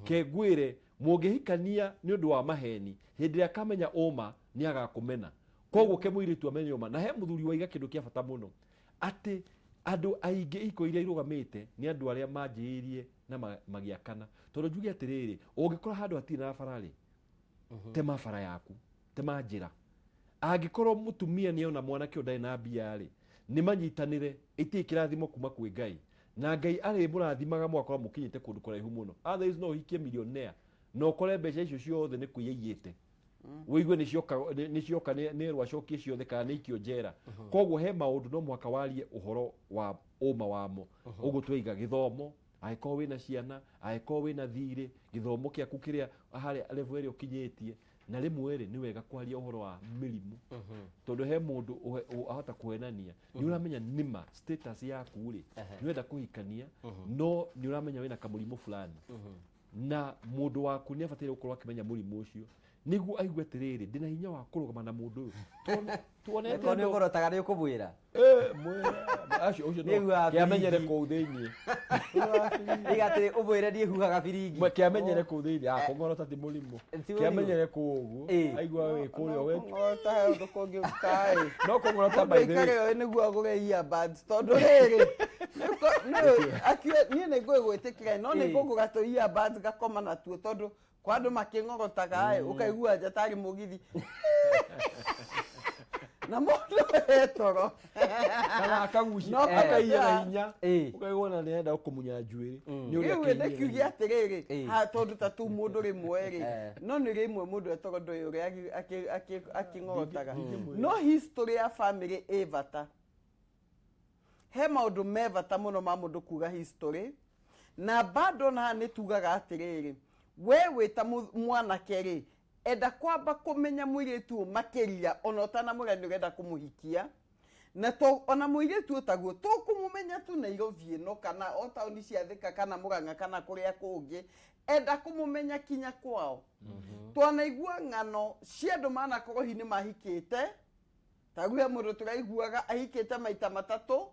ke gwire mugihikania ni undu wa maheni hindi ya kamenya oma ni agakumena koguo ke muiretu amenye oma na he muthuri waiga kindu kia bata muno ati andu aingi iko iria irugamite ni andu aria manjiirie na magiakana tondu njugi atiriri ungikora handu atiri na barari tema bara yaku tema njira angikorwo mutumia ni ona mwana kio ndai na mbia ri ni manyitanire iti kirathimo kuma kwi Ngai na Ngai ari murathimaga mwakora mukinyite kundu kuraihu muno others no hikie millionaire no kore mbeca icio ciothe ni kuiyite wigue ni cioka ni rwacokie ciothe kana ni ikio njera koguo he maundu no mwaka warie uhoro wa uma wamo uguo twiga githomo aiko wina ciana aiko wina thiri githomo kiaku kiria hari level iri ukinyitie na rimwe ri ni wega kwaria uhoro wa mirimu tondu he mundu ahota kuhenania ni uramenya nima status yaku ri ni wenda kuhikania no ni uramenya wina kamurimu fulani na mundu waku ni abatire gukorwo akimenya murimu ucio niguo aigue atiriri ndina hinya wa kurugama na mundu tuonete ni ngorotaga ni ukubwira acio ucio no kiamenyere ku thiini igati ubwire ni huhaga biringi kiamenyere ku thiini kungorota ti murimu kiamenyere ku uguo aigua we kurio we ngorota he undu kungi ukai no kungorota by the way kare niguo agugeia bads tondu riri ni ne gwigwitikira no ni ngugatoia bads gakoma na tuo tondu kwando makingorotaga ukaigua jatari mugithi na mundu etoro kana akaguci akaiya hinya ukaigona ni enda kumunya njuiri ni uri akaiya kiugi atiriri ha tondu tatu mundu rimwe ri no ni rimwe mundu etoro ndo uri akingorotaga no history ya family evata he maundu mevata muno ma mundu kuga history na bado na ni tugaga atiriri wewe ta mwana keri enda kwamba kumenya muiretu makeria ona utana mugani urenda kumuhikia na to ona muiretu utaguo to kumumenya tu Nairobi no kana o tauni cia thika kana Murang'a kana kuria kungi enda kumumenya kinya kwao twanaigua ng'ano cia andu manakorwo hini mahikite taguya mundu turaiguaga ahikite maita matatu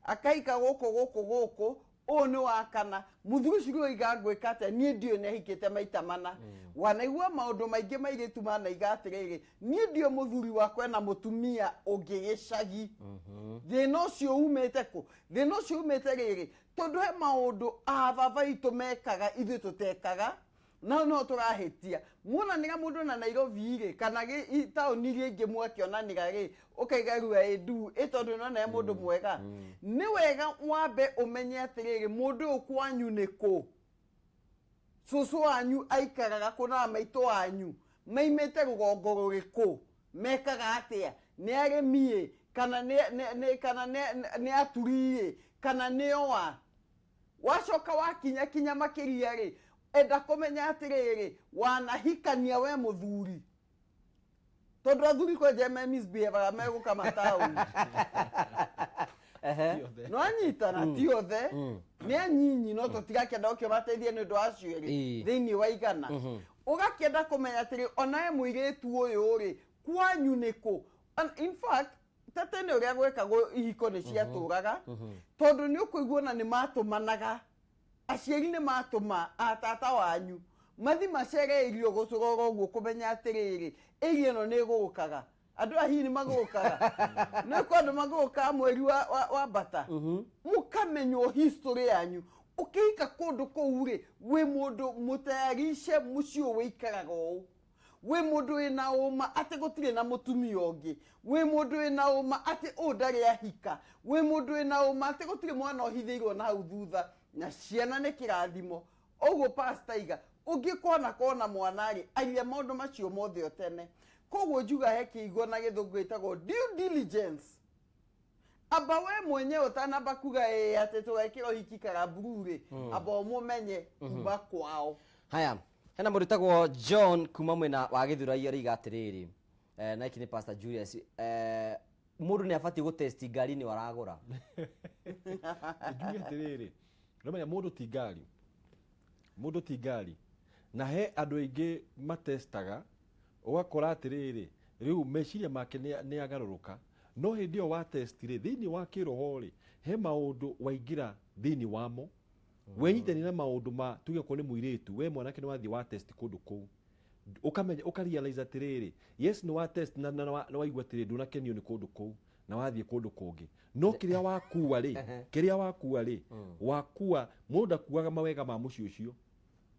akaika guku o ni wakana muthuri ciro igangwika ate nie ndio ne hikite maita mana wanaigua maundu maingi mairetu mana igatiriri nie ndio muthuri wakwe na mutumia ungigicagi thina ucio umete ku thina ucio umete riri tondu he maundu ababa itu mekaga ithu tutekaga no turahitia muona niga mundu na Nairobi ri kana gi tauni ri ingi mwakionaniga ri ukaiga ruwa edu itondu no na mundu mwega ni wega wambe umenye atiriri mundu ukwanyu niko susu anyu aikaraga kuna maito anyu maimete rugongo ruriku mekaga atia ni aremie kana ni aturie kana ni oa wacoka wakinya makiria ri enda kumenya atiriri wanahikania we muthuri tondu athuri kwa jeme misbehave meguka matauni no anyita na ti othe ni anyinyi no tutigakenda ukio mateithie ni ndu acio ri thiini wa igana ugakenda kumenya atiri onae muiretu uyu ri kwanyu niku in fact tatene uria gwekagwo ihiko ni ciaturaga tondu ni ukuigua na ni matumanaga aciari ni matuma atata wanyu mathi macere irio gucurora uguo kumenya atiriri irio no ni gukaga andu ahini magukaga no kwandu maguka mweri wa bata mukamenyo history yanyu ukika kundu kuure we mundu mutayarishe mucio wikaraga o we mundu ina uma ate gutire na mutumia ongi we mundu ina uma ate udari ahika we mundu ina uma ate gutire mwana ohithirwo na hau thutha na ciana ne kirathimo oguo pastor iga ungikona kona mwanari aria maundu macio mothe otene koguo njuga he kiigo na githungu itagwo due diligence aba we mwenyewe utanamba kuga ate tugekira hiki karabure aba umumenye kuba kwao. Haya, hena mundu tagwo John kuma mwena wa Githuraia riga atiriri na iki ni Pastor Julius mundu ni afati go test ngari ni waragura Julius atiriri nomenya mundu ti ngari na he andu aingi matestaga ugakora atiriri riu meciria make ni agaruruka no hindi o wa test ri thini wa kiroho ri he maundu waingira thini wamo wenyitani na maundu ma tuge ko ni muiritu we mwanake ni wathi wa test kundu ku ukamenya ukarealize atiriri yes ni wa test na waigua atiriri ndunakenio ni kundu ku na wathi kundu kungi no kiria wakuwa ri wakuwa mundu akuaga mawega ma mucio ucio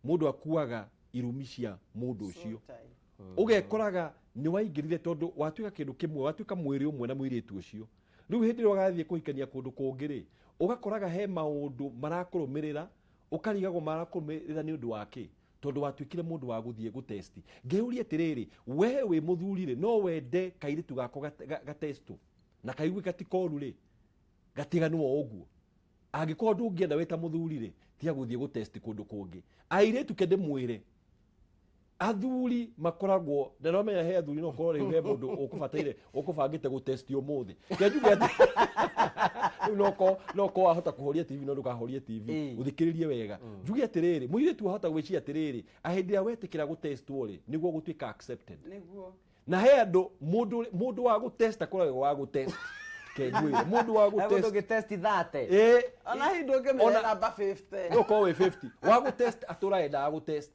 mundu akuaga irumi cia mundu ucio ugekoraga ni waingirire tondu watuika kindu kimwe watuika mwiri umwe na muiritu ucio riu hindi wagathie kuhikania kundu kungi ri ugakoraga he maundu marakurumirira ukarigagwo marakurumirira ni undu wake tondu watuikire mundu wa guthie gutesti ngeuria atiriri we wi muthuri ri no wende kairitu gako gatestu na kaigwe gatikoru ri gatiganwo uguo angikorwo ndungienda wita muthuri ri tia guthie gutesti kundu kungi airitu kende mwire athuri makoragwo ndaromenya he athuri no korore he mundu ukubangite go test umuthi kenjuge ati no ko ahota kuhoria TV no ndukahorie TV uthikiririe wega njuge atiriri muire tu ahota gwicia atiriri ahindia wetikira go test wori niguo gutuika accepted niguo na he andu mundu wa go test akoragwo wa go test kenjuge mundu wa go test mundu gitest 30 ona hindo ngemenya namba 50 no ko we 50 wa go test atura enda go test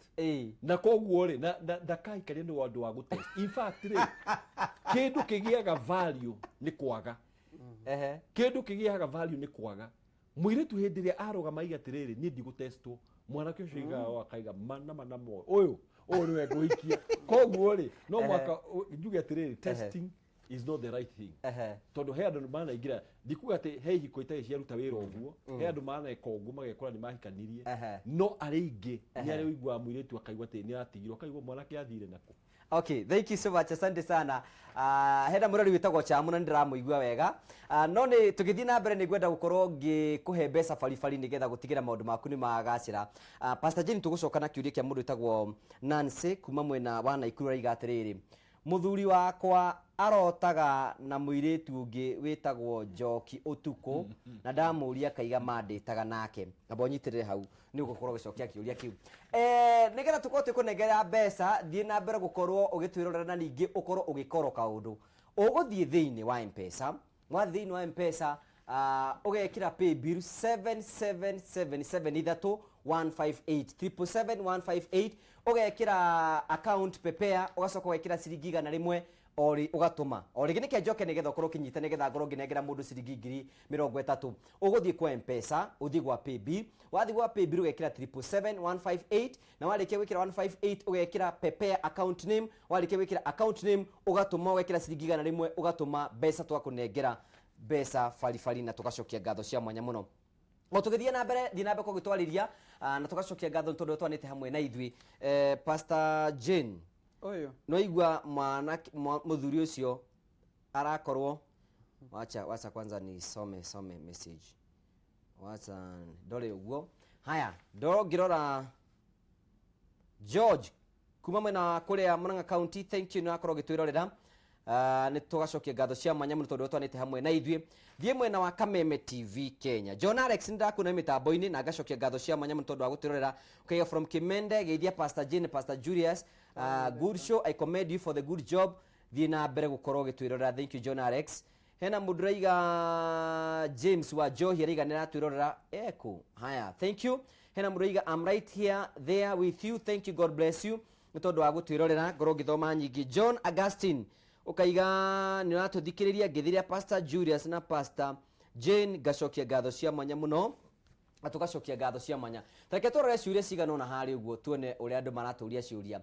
na koguo ri na kai kare ni wandu wa go test in fact ri kindu kigiaga value ni kwaga kindu kigiaga value ni kwaga mwire tu hindiria aroga maiga atiriri ni ndi go testwo mwana kyo shiga akaiga mana mo uyu ni we guikia koguo ri no mwaka njuge atiriri testing is not the right thing tondu he andu mana ingira ndikuga ati he hiko itai ciaruta wira uguo he andu mana ekongu magekora ni mahikanirie no ari ingi ni ari uigwa muiretu akaigwa ati ni atigirwo akaigwa mwanake athire nako. Okay, thank you so much, asante sana. Henda murori witagwo Chamuna ndiramuigua wega. No ni tugithii na mbere ni gwenda gukorwo ngikuhe mbeca baribari nigetha gutigira maundu maku ni magacira. Pastor Jane tugucoka na kiuria kia mundu witagwo Nancy kuma mwena wa Naikuru riga atiriri muthuri wakwa arotaga na muiritu ungi witagwo Njoki utuku na ndamuria kaiga manditaga nake abo nyitirire hau ni gukorwo gicokia kiuria kiu nigetha tukote kunengera mbeca thie na mbere gukorwo ugitwirorera na ningi ukorwo ugikoro kaundu uguthie thiini wa M-Pesa mwathini wa M-Pesa ugekira pay bill 7777 158 777 ugekira account prepare ugacoka ugekira ciringi 100 ori ugatuma ori gini ke njoke nigetha ukorwo kinyita nigetha ngoro nginengera mundu ciringi 30 uguthie kwa M-Pesa uthie gwa pay bill wathi gwa pay bill ugekira 777 158 na warikia gwikira 158 ugekira prepare account name warikia gwikira account name ugatuma ugekira ciringi 100 ugatuma mbeca twakunengera mbeca baribari na tugacokia ngatho cia mwanya muno o tugithie na mbere ko gitwariria na tugacokia ngatho tondu twanite hamwe na ithui Pastor Jane oyo no igwa mwana muthuri ucio arakorwo wacha kwanza ni some message wacha ndore uguo haya ndo ngirora George kuma mwena kuria Murang'a County thank you na korwo gitwirorera ni tugacokia ngatho cia mwanya muno tondu twanite hamwe na ithui thie mwena wa Kameme TV Kenya John Alex ndakuna mitambo-ini na gacokia ngatho cia mwanya muno tondu wa gutirorera okay from Kimende geithia Pastor Jane Pastor Julius good show I commend you for the good job thie na mbere gukorwo gitwirorera thank you John Alex hena muduraiga James wa Johi ariga niratwirorera eko haya thank you hena muduraiga I'm right here there with you thank you God bless you nitondo wa gutwirorera ngoro ngithoma nyingi John Augustine ukaiga niratũthikĩrĩria ngithiria Pastor Julius na Pastor Jane gacokia ngatho cia mwanya muno atugacokia ngatho cia mwanya reke tũrore ciũria cigana na harĩ ũguo tuone ũrĩa andũ maratũria ciũria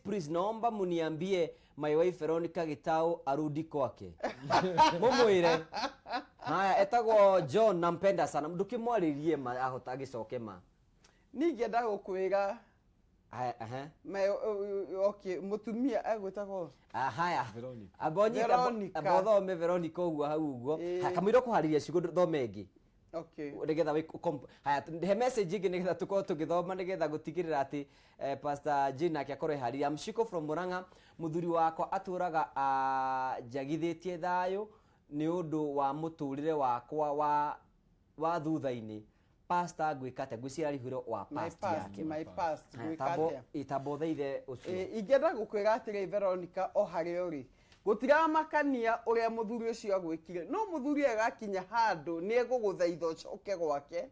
please naomba muniambie my wife Veronica Gitau arudi kwake mumwire haya etagwo John nampenda sana ndukimwaririe ma ahota gicoke ma ningenda gukwira okay mutumia agwetagwo haya abonyika abothome Veronica uguo hau uguo kamwiro kuhariria ciugo thomengi okay nigetha haya he message ingi nigetha tukorwo tugithoma nigetha gutigirira ati Pastor Jane akiakorwo hariria mshiko from Murang'a muthuri wakwa aturaga jagithitie thayo ni undu wa muturire wakwa wa thutha-ini Pastor gwikate gwicira rihuro wa past yake my past gwikate itabothaithe ucio ingenda gukwira atiri Veronica o hari uri gutira makania uria muthuri ucio agwikire no muthuri agakinya handu ni eguguthaitha ucoke gwake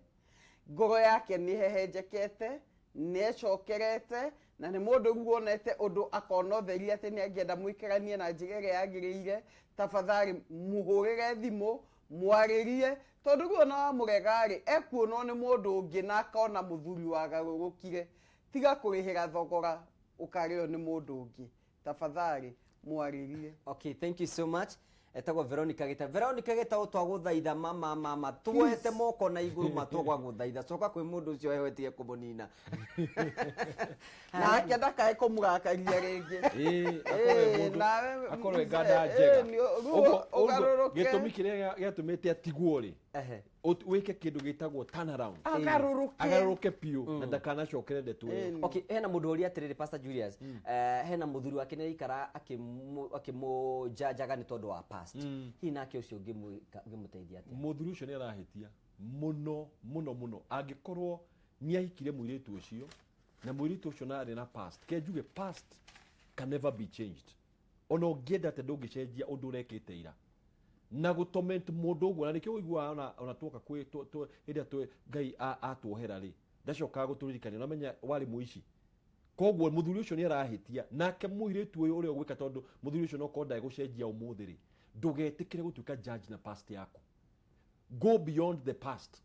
ngoro yake ni hehenjekete ni ecokerete na ni mundu guonete undu akona theri ati ni angienda muikaranie na njigere yagiriire tafadhali muhurire thimu mwaririe tondu guona wa muregari ekuonwo ni mundu ungi na akona muthuri wagarurukire tiga kurihira thogora ukario ni mundu ungi tafadhali mwaririe okay thank you so much etagwo Veronica Gitau twaguthaitha mama twete moko na iguru matogwa guthaitha coka kwi mundu ucio ewetie kumunina na akenda kae kumurakaria ringi nawe akorwe gada njega ugo gitumi kiria giatumite atigwo ri wike kindu gitagwo turn around agaruruke piu na ndakana cokere ndetu okay hena mundu uri atiriri Pastor Julius hena muthuri wake ni ikara akimujajaga ni tondu wa past hi nake ucio ngimuteithia ati muthuri ucio ni arahitia muno angikorwo ni ahikire muiritu ucio na muiritu ucio na ari na past kenjuge past can never be changed ono ngenda te ndungicenjia undu urekite ira na gutoment mundu uguo na nikio uigua ona tuoka kwi ida tu ngai atuohera ri ndacoka guturirikania na menya wari muici koguo muthuri ucio ni arahitia nake muiritu uyu uri ogwika tondu muthuri ucio no konda gucenjia umuthi ri ndugetikire gutuika judge na past yaku go beyond the past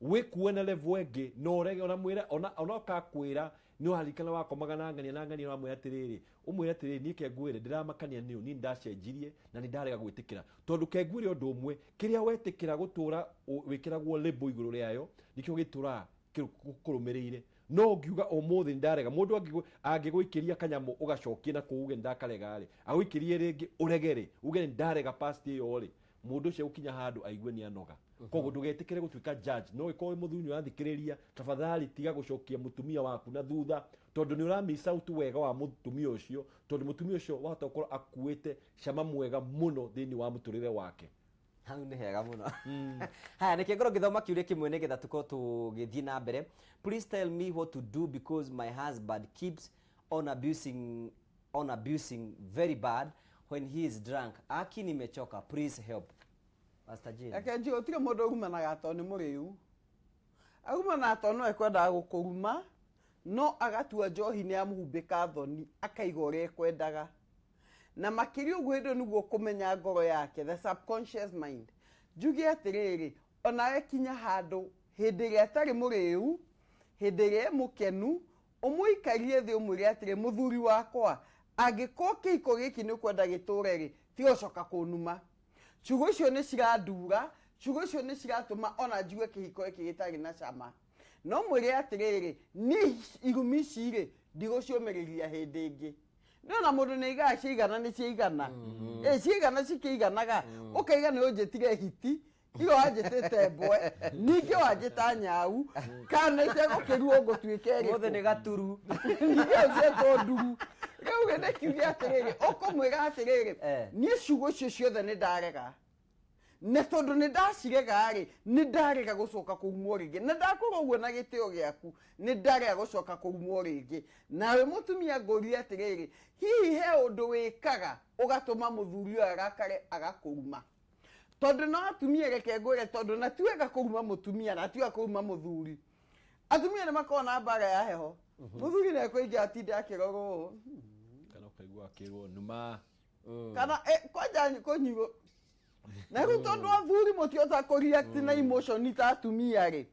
we kuona level enge no rege ona mwira ona kakwira no harikana wako magana ngani no amwe atiriri umwe atiriri ni kengwire ndiramakania niu ni ndacenjirie na ni ndarega gwitikira tondu kengwire undu umwe kiria wetikira gutura wikiragwo label iguru riayo nikyo gitura kurumirire no ngiuga umuthi ndarega mundu angigwikiria kanyamu ugacokia na kuuge ndakaregare agwikirie ringi uregere uge ndarega past iyo ri mundu cio ukinya handu aigue ni anoga koguo ndugetikire gutuika judge no ikoe muthuni wathikiriria tafadhali tiga gucokia mutumia waku na thutha tondu ni uramisa utu wega wa mutumia ucio tondu mutumia ucio wahota gukorwo akuite cama mwega muno thini wa muturire wake hau ni hega muno haya nike ngoro ngithoma kiuria kimwe nigetha tuko tugithii na mbere please tell me what to do because my husband keeps on abusing very bad when he is drunk aki nimechoka please help Pastor Jane akenji otire mundu ogumanaga to ni muriu agumana to no ekwenda gukuruma no agatua njohi ni amuhumbika thoni akaiga uria ekwendaga na makiri uguo hindo niguo kumenya ngoro yake the subconscious mind jugi atiriri ona ekinya handu hindi ria atari muriu hindi ria mukenu umuikarie thi umwire atiri muthuri wakwa agikoke iko giki ni kwenda gitureri ti ocoka kunuma chugo cio ni ciradura chugo cio ni ciratuma ona njuge kihiko iki gitari na cama no mwire atiriri ni igumi cire ndigociumiriria hindi ingi na mundu ni iga cigana ni cigana cigana cikiganaga ukaiga ni unjitire hiti iyo wanjitite mbwe ningi wanjita nyau kana itego kiruo ngutwike ri mothe ni gaturu ningi ucieto nduru riu gende kiugia atiriri ukumwiga atiriri ni ciugo cio ciothe ni ndarega ne tondu ni ndacirega ri ni ndarega gucoka kuumwo ringi na ndakora uguo na gitio giaku ni ndarega gucoka kuumwo ringi nawe mutumia ngoria atiriri hihi he undu wikaga ugatuma muthuri arakare agakuruma tondu no atumia reke ngwire tondu na tuwega kuruma mutumia na tuwega kuruma muthuri atumia ni makona mbara ya heho muthuri ne kuingia atinda akirogwo kana ukaigua akirwo numa kana kwanja konyigo na tondu athuri mutiota ko react na emotion ni ta atumia ri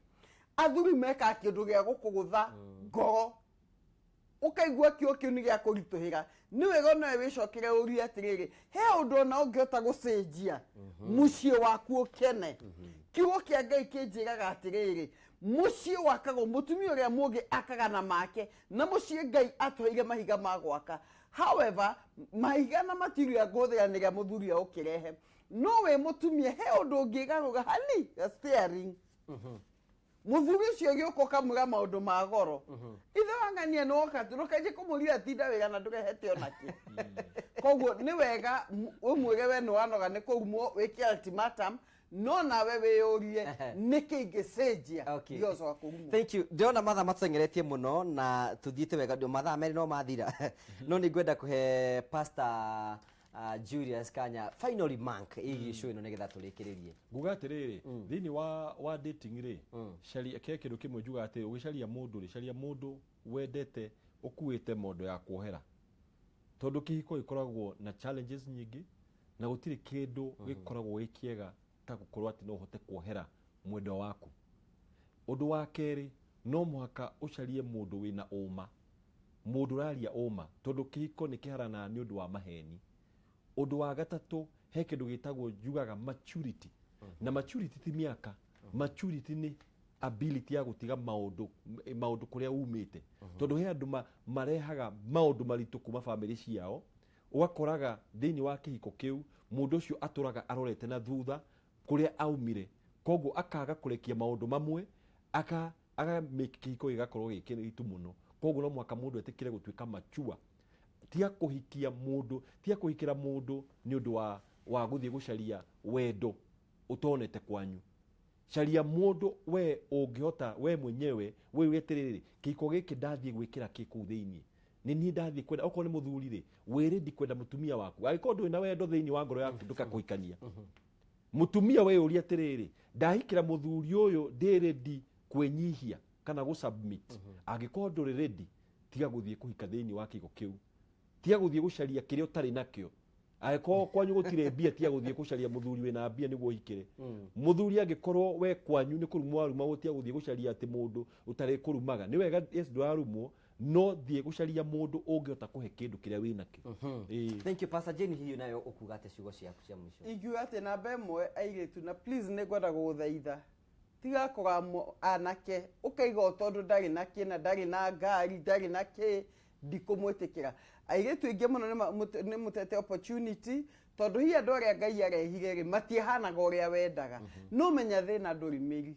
athuri meka kindu gia gukugutha ngoro ukaigua kio ni gia kurituhira ni wega no wicokire uri atiriri he undu na ungiota gucenjia mucie waku ukene kiugo kia Ngai kinjiraga atiriri mucie wakago mutumia uria mungi akaga na make na mucie Ngai atwire mahiga magwaka. However, mahiga na material gothianiria muthuri ukirehe no we mutumia he undu ungigaruga hani steering muthuri cio giuko kamura maundu ma goro ithe wangania no katurukaje kumuria tinda wega na ndurehete onaki koguo ni wega umwire we no wanoga ni kugumo wiki ultimatum no nawe weyurie niki ingicenjia gioco akugumo. Thank you. Ndiona matha matutengeretie muno na tuthiite wega ndio matha meri no mathira no ni ngwenda kuhe Pastor Julius kanya finally monk show ino nigetha turikiririe nguga atiriri thini wa dating ri sharia kindu kimwe njuga ati ugicaria mundu wendete ukuite mondo ya kuohera tondu kihiko ikoragwo na challenges nyingi na gutiri kindu gikoragwo gikiega ta gukorwo ati no hote kuohera mwendo waku. Undu wa keri no muhaka ucarie mundu wina uma mundu raria uma tondu kihiko ni kiharana ni undu wa maheni. Undu wa gatatu he kindu gitagwo njugaga maturity na maturity ti miaka maturity ni ability ya gutiga maundu kuria umite tondu he andu marehaga maundu maritu kuma family ciao ugakoraga thini wa kihiko kiu mundu ucio aturaga arorete na thutha kuria aumire koguo akaga kurekia maundu mamwe aka make kihiko gigakorwo gikiritu muno koguo no mwaka mundu etikire gutuika machua tia kuhikia mundu tia kuhikira mundu ni undu wa guthie gucaria wendo utonete kwanyu. Caria mundu we ungihota we mwenyewe we wetiriri kiko giki ndathie gwikira kiku thiini ni ni ndathie kwenda okorwo ni muthuri ri wirindi kwenda mutumia waku agiko ndu na wendo thiini wa ngoro yaku nduka kuhikania mutumia we uri atiriri ndahikira muthuri uyu ndirindi kwenyihia kana gu submit agiko ndu ready tiga guthie kuhika thiini wa kiko kiu tia guthie gucaria kirio tari nakio agiko kwanyu gutire mbia tia guthie gucaria muthuri wina mbia niguo hikire muthuri agikorwo we kwanyu ni kurumwa aruma gutia guthie gucaria ati mundu utari kurumaga ni wega yes ndwarumwo no thie gucaria mundu ungiota kuhe kindu kiria winakio. Thank you Pastor Jane, hiyo nayo ukugate ciugo ciaku cia mwisho igiu ati namba imwe aigetu na please ni gwenda guthaitha tiga kugamo anake ukaiga tondu ndari na kina ndari na ngari ndari na ki ndikumwitikira aigetu ingi muno ni mutete opportunity tondu hi andu aria Ngai arehire ri matihanaga uria wendaga no menya thina ndurimiri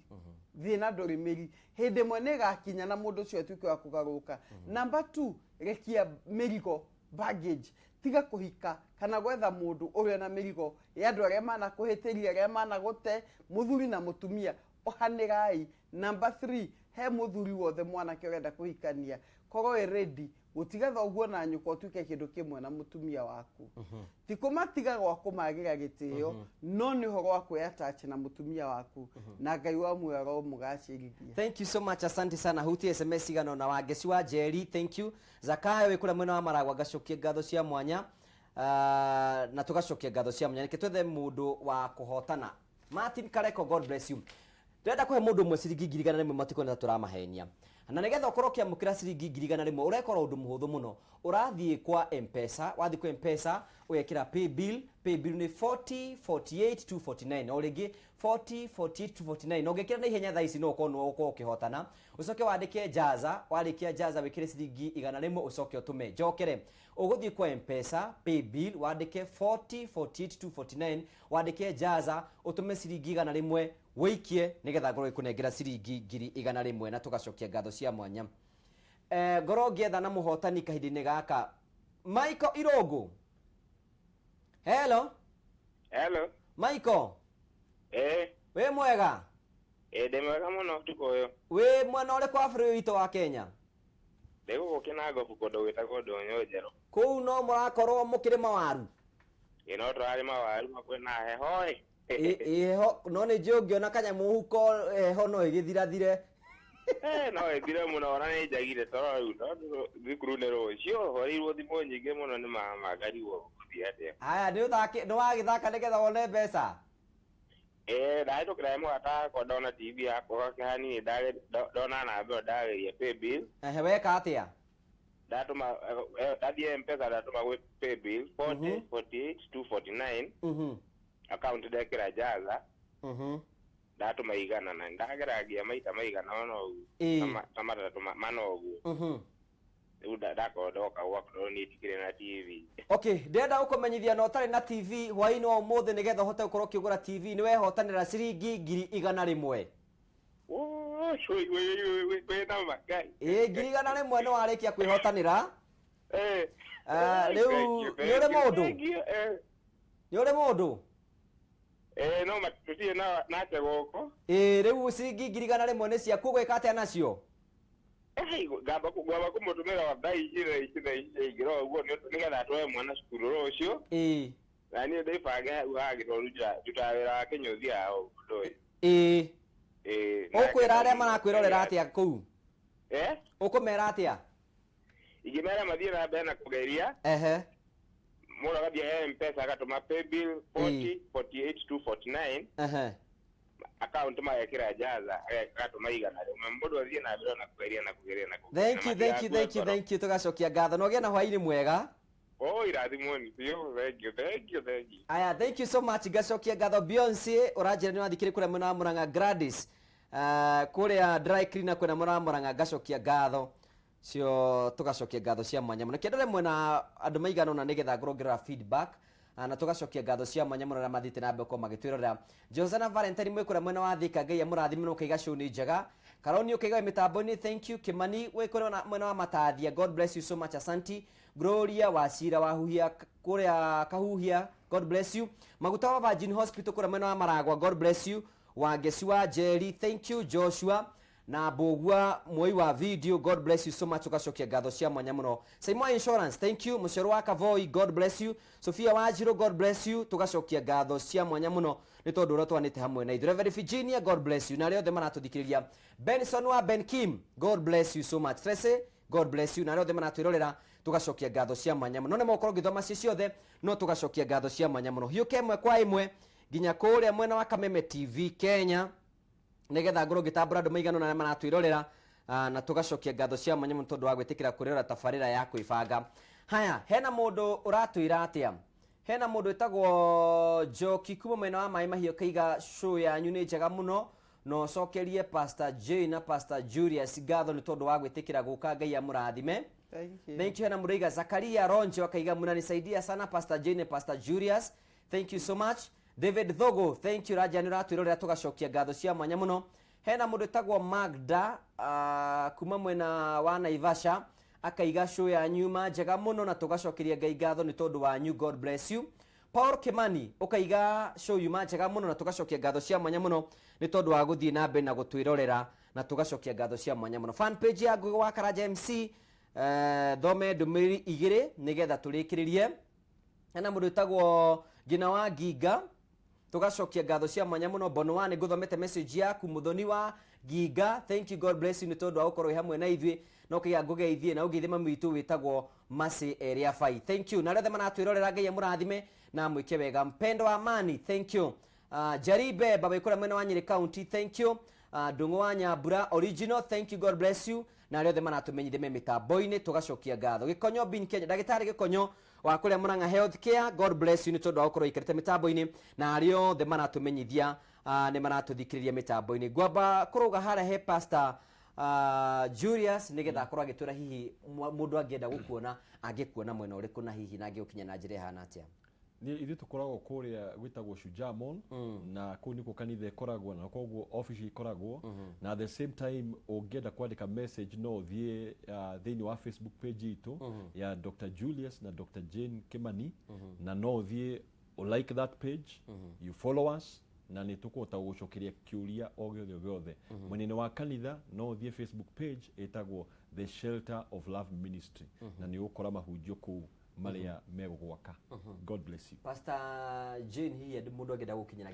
thina ndurimiri hindi mwe ni gakinya na mundu cio tuke wa kugaruka. Number 2 rekia mirigo baggage tiga kuhika kana gwetha mundu uria na mirigo ya andu aria mana kuhitiria aria mana gute muthuri na mutumia ohanirai. Number 3 he muthuri wothe mwana kirenda kuhikania korwo ready gutiga thoguo na nyuko tuke kindu kimwe na mutumia waku tikumatiga gwa kumagira gitio no ni horo wa kwiyatach na mutumia waku na Ngai wa mwero mugacirithia. Thank you so much, asante sana. Huti SMS igano na wageci wa Jerry, thank you. Zakayo wikura mwena wa Maragwa gacokie ngatho cia mwanya na tugacokia ngatho cia mwanya nike twethe mundu wa kuhotana. Martin Kareko, God bless you. Ndenda kuhe mundu mwe ciringi 1,000 matiko na turamahenia na nigetha ukorwo kiamukira ciringi 1,000 urekora undu muhuthu muno urathie kwa M-Pesa wathi kwa M-Pesa uyekira pay bill ni 40,48,249 o ringi 40,48,249 ugekira na ihenya thaici no ukorwo ukihotana ucoke wandike jaza warikia jaza wikire ciringi 100 ucoke utume jokere uguthie kwa M-Pesa pay bill wandike 40,48,249 wandike jaza utume ciringi 100 wikie nigetha ngoro ikunengera ciringi 100 na tugacokia ngatho cia mwanya. Ngoro ngietha na muhotani kahindini gaka Michael Irogo. Hello Michael. We mwega? Ndi mwega muno tukoyo. We mwana ule kwa bũrũri witũ wa Kenya? Ndi gũkĩna ngobu kũndũ gwĩtagwo Ndũnyũ. Kũu no mũrakorwo mũkĩrĩma waru? No tũrarĩma waru hakuhĩ na heho. ho none jogi na kanya muhuko ho no igithirathire no ethire muno ona ni njagire toro riu no thikuru ni rucio horirwo thimo nyingi muno ni magariwo guthiate aya ni uthake no wagithaka nigetha wone mbeca ndatukira mwata kwa ndona TV yakwa kahani ndona namba ndageria pay bill weka atia ndatuma ndathie mpesa ndatuma gwi pay bill 40 48 249 account ndekira jaza ndatuma igana na ndageragia maita maigana no tamatatu manogu ndakodoka gwakoro ni tikire na TV. Okay, ndenda ukomenyithia no tari na TV hwaini wa mothe nigetha hote gukorwo kigura TV ni wehotanira ciringi 100,000. We na magai. 100,000 no warikia kwihotanira. Riu ni uri mundu. Ni uri mundu. No matutie na tegoko. Riu ciringi 100,000 ni cia kugwika atia nacio. Gamba kumutumira wa dai igiro ugo nigetha twae mwana cukuru rucio na ni ndaibange uhagirwo ruja tutawira kinyuthia ao ndoi ukwira aria marakwirorera atia kuu ukumera atia igimera mathie na mbere na kugeria mura gathia mpesa agatuma pay bill 40 48 249 account magekira jaza agatuma igana rimwe mundu athie na mbere na kugeria na kugeria. Thank you tugacokia ngatho no gena hwaini mwega. Irathimoni biyo thank you aya thank you so much gacokia ngatho Beyonce urajira ni wathikire kure mwana Murang'a Gladys kuria dry cleaner kwena mwana Murang'a gacokia ngatho cio tugacokia ngatho cia mwanya muno kendere mwena andu maigana na nigetha ngongerera feedback na tugacokia ngatho cia mwanya muno na mathite na mbeko magitwirora Josana Valentine mwikura mwena wa Thika Ngai amurathimino kaiga show ni njega Karoni ukaiga mitambo-ini thank you Kimani wikura mwena wa Matathia God bless you so much asanti Gloria Wacira wahuhia kuria kahuhia God bless you Maguta wa Virgin Hospital kuria mwena wa Maragwa God bless you Wangeci wa Jerry thank you Joshua na Bogua Moi wa video God bless you so much ugacokia ngatho cia mwanya muno Saimo Insurance thank you Mucero wa Kavoi God bless you Sofia Wajiro God bless you tugacokia ngatho cia mwanya muno ni tondu rotwanite hamwe na ithure Very Virginia God bless you na rĩothe maratũthikĩrĩria Benson wa Ben Kim God bless you so much Tracy God bless you na rĩothe maratwĩrorera tugacokia ngatho cia mwanya muno nĩ mũkorwo ngĩthoma ciothe no tugacokia ngatho cia mwanya muno hiũke ĩmwe kwa ĩmwe nginya kũrĩa mwena wa Kameme TV Kenya nigetha ngoro ngitambura andu maigano na maratwirorera na tugacokia ngatho cia mwanya muno tondu wa gwitikira kurira tabarira ya kwibanga haya hena mundu uratwira atia hena mundu etagwo Joki kuma mwena wa mai mahio kaiga show yanyu ni njega muno no cokerie Pst Jane na Pst Julius ngatho ni tondu wa gwitikira guka Ngai amurathime thank you hena muriga Zakaria Ronje wakaiga munanisaidia sana Pst Jane Pst Julius thank you so much David Thogo thank you Raja ni ratwirorera tugacokia ngatho cia mwanya muno hena mundu etagwo Magda kuma mwena wa Naivasha akaiga show ya nyuma njega muno na tugacokeria Ngai ngatho ni tondu wanyu God bless you Paul Kimani ukaiga show yuma njega muno na tugacokia ngatho cia mwanya muno ni tondu wa guthii na mbere na gutwirorera na tugacokia ngatho cia mwanya muno fan page ya Ngugi wa Karanja MC thome ndumiriri igiri nigetha turikiririe hena mundu etagwo Gina wa Giga tugacokia ngatho cia mwanya muno Bonwani nguthomete message yaku muthoni wa Giga thank you God bless you ni tondu wa ukorwo hamwe na ithui no kiga ngugeithie na ugeithie mami witu witagwo Masi area fai thank you na rĩothe maratwirorera Ngai amurathime na mwike wega Mpendo wa Amani thank you Jaribe baba ikora mwena wa Nyeri County thank you Ndungu wa Nyambura original thank you God bless you na rĩothe maratumenyithie mitambo-ini tugacokia ngatho Gikonyo bin Kenya dagitari Gikonyo wa kuria Murang'a Healthcare God bless you ni tondu wa ukorwo ikarite mitambo-ini na rĩothe maratumenyithia ni maratuthikiriria mitambo-ini gwamba kuruga hara he Pastor Julius nigetha akorwo agitwira hihi mundu angienda gukuona angikuona mwena uriku na hihi na angiukinya na njira hana atia ni ithu tukoragwo kuria gwitagwo Shujaa Mall na kuu niko kanitha ikoragwo na koguo office ikoragwo na at the same time ungienda kwandika message no thie thini wa Facebook page itu ya Dr. Julius na Dr. Jane Kimani na no thie like that page you follow us na ni tukuhota gucokeria kiuria o giothe mwenene wa kanitha no thie Facebook page etagwo The Shelter of Love Ministry na ni ukora mahunjio kuu maria megugwaka. God bless you. Pastor Jane hiya ndi mundu agenda gukinyira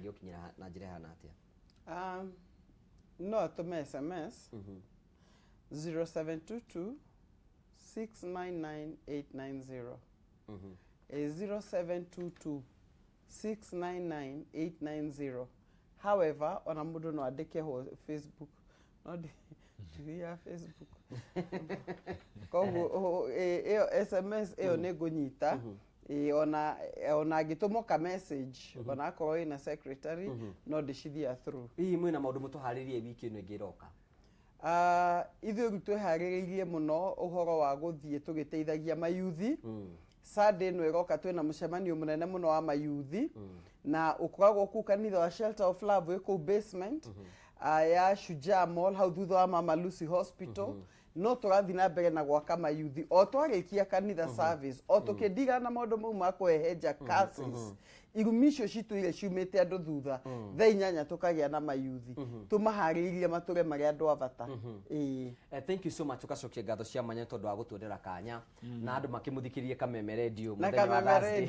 na njira hana atia? No to SMS 0722 699 890 0722 699 890. However, on mundu no andike ho Facebook no ya Facebook koguo SMS eo negunyita ona agitumo ka message ona akorwo ina secretary no ndicithia through mwina maundu mutuharirie wiki ino ingiroka. Ithuĩ rutwe harĩrĩirie mũno ũhoro wa gũthiĩ tũgĩteithagia mayuthi. Sunday no iroka twina mũcemanio mũnene mũno wa mayuthi na ũkoragwo ku kanitha wa Shelter of Love ĩkũ basement ya Shujaa Mall hau thutha wa Mama Lucy Hospital. No tũrathi na mbere na gwaka mayuthi o twarĩkia kanitha service o tũkĩndiga na maũndũ mau ma kwehenja curses irumisho citu ile ciumĩte andũ thutha thaa 8 tũkagĩa na mayuthi tũmaharĩirie matũre marĩa andũ abata. Thank you so much. Tukacokia ngatho cia mwanya tondũ wa gũtwendera kanya na andũ makĩmũthikĩrie Kameme Radio mũthenya wa Thursday.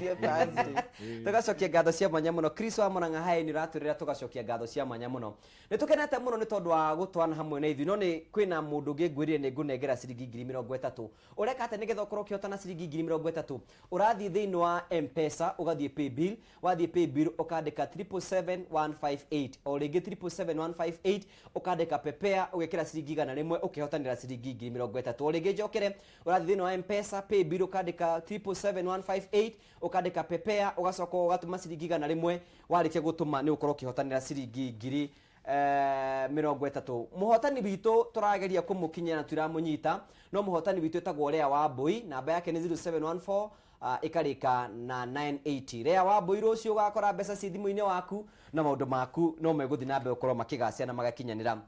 Tukacokia ngatho cia mwanya mũno. Chris wa Mũrang'a haĩ ni ũratwĩrĩra tugacokia ngatho cia mwanya mũno. Nĩ tũkenete mũno nĩ tondũ wa gũtwana hamwe na ithuĩ no nĩ kwĩna mũndũ ũngĩ ngwĩrire nĩ ngũnengera ciringi 30,000. Ũreka atĩ nĩgetha ũkorwo ũkĩhotana ciringi 30,000 ũrathiĩ thĩinĩ wa M-Pesa ũgathiĩ pay bill wathi pay bill ukandika 77158 o rĩngĩ 77158 ukandika prepare ugekira ciringi 100 ukihotanira ciringi 30,000 o rĩngĩ njokere urathi thĩinĩ wa M-Pesa pay bill ukandika 77158 ukandika prepare ugacoka ugatuma ciringi 100 warĩkia gũtuma nĩ ukorwo ukihotanira ciringi 30,000. Muhotani witũ tũrageria kũmũkinyia na tũramũnyita no muhotani witũ etagwo Lea wa Mbui namba yake nĩ 0714 ikarika na 980. Rea wa Mbui rũciũ ugakora mbeca ci thimu-inĩ waku na maũndũ maku no megũthi na mbere ukorwo makĩgacia na magakinyanĩra.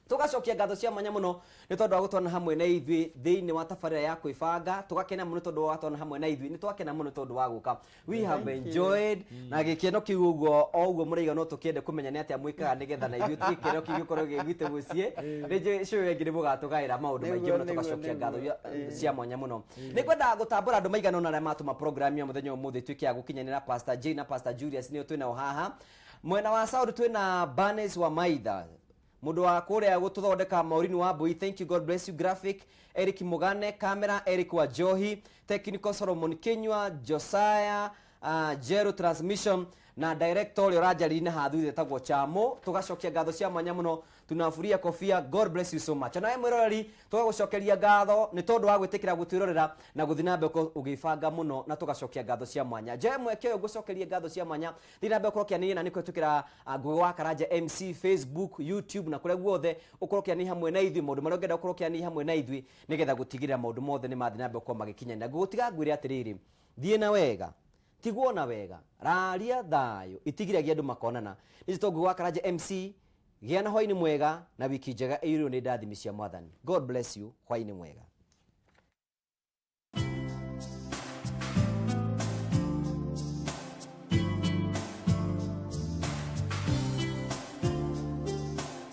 Tugacokia ngatho cia mwanya mũno nĩ tondũ wa gũtwana hamwe na ithuĩ thĩinĩ wa tabarĩra ya kwĩbanga. Tugakena mũno tondũ wa gũtwana hamwe na ithuĩ nĩ twakena mũno tondũ wa gũka. We have enjoyed na gĩkeno kĩu ũguo o ũguo mũraiga no tũkĩende kũmenya nĩ atĩa mwĩkaga nĩgetha na ithuĩ gĩkeno kĩu gĩkorwo gĩgwĩte mũciĩ. Rĩngĩ cũwe ngĩ nĩ mũgatũgaĩra maũndũ maingĩ mũno. Tugacokia ngatho cia mwanya mũno. Nĩ kwenda gũtambũra andũ maigana ũna arĩa matũma program ya mũthenya ũmũthĩ ĩtuĩke ya gũkinyanĩra. Pastor Jane na Pastor Julius nĩo twĩnao haha. Mwena wa Saudi twĩna Barnes wa Maitha mundu wa kuria gututhondeka Maurini wa Mbui. Thank you, God bless you. Graphic Eric Mugane, camera Eric wa Johi, technical Solomon Kenywa, Josiah Jeru transmission na director Rajalini hadhu tagwo Chamo. Tugacokia ngatho cia mwanya muno tunafuria kofia. God bless you so much. Na mwiroreri tugagucokeria ngatho ni tondu wa gwitikira gutwirorera na guthina mbe ugifanga muno na tugacokia ngatho cia mwanya. Je mweke gucokeria ngatho cia mwanya thina mbe ukorokea ni na nikwetukira Ngugi wa Karanja MC Facebook YouTube na kuria guothe ukorokea ni hamwe na ithui maundu maria ngenda ukorokea ni hamwe na ithui nigetha gutigirira maundu mothe ni mathina mbe ukorwo magikinyana. Gutiga ngwire atiriri thie na wega tigwo na wega raria thayo itigiragia andu makonana. Ni Ngugi wa Karanja MC. Gĩa na hwaini mwega na wiki njega ĩirwo nĩ ndathimi cia Mwathani. God bless you. Hwaini mwega.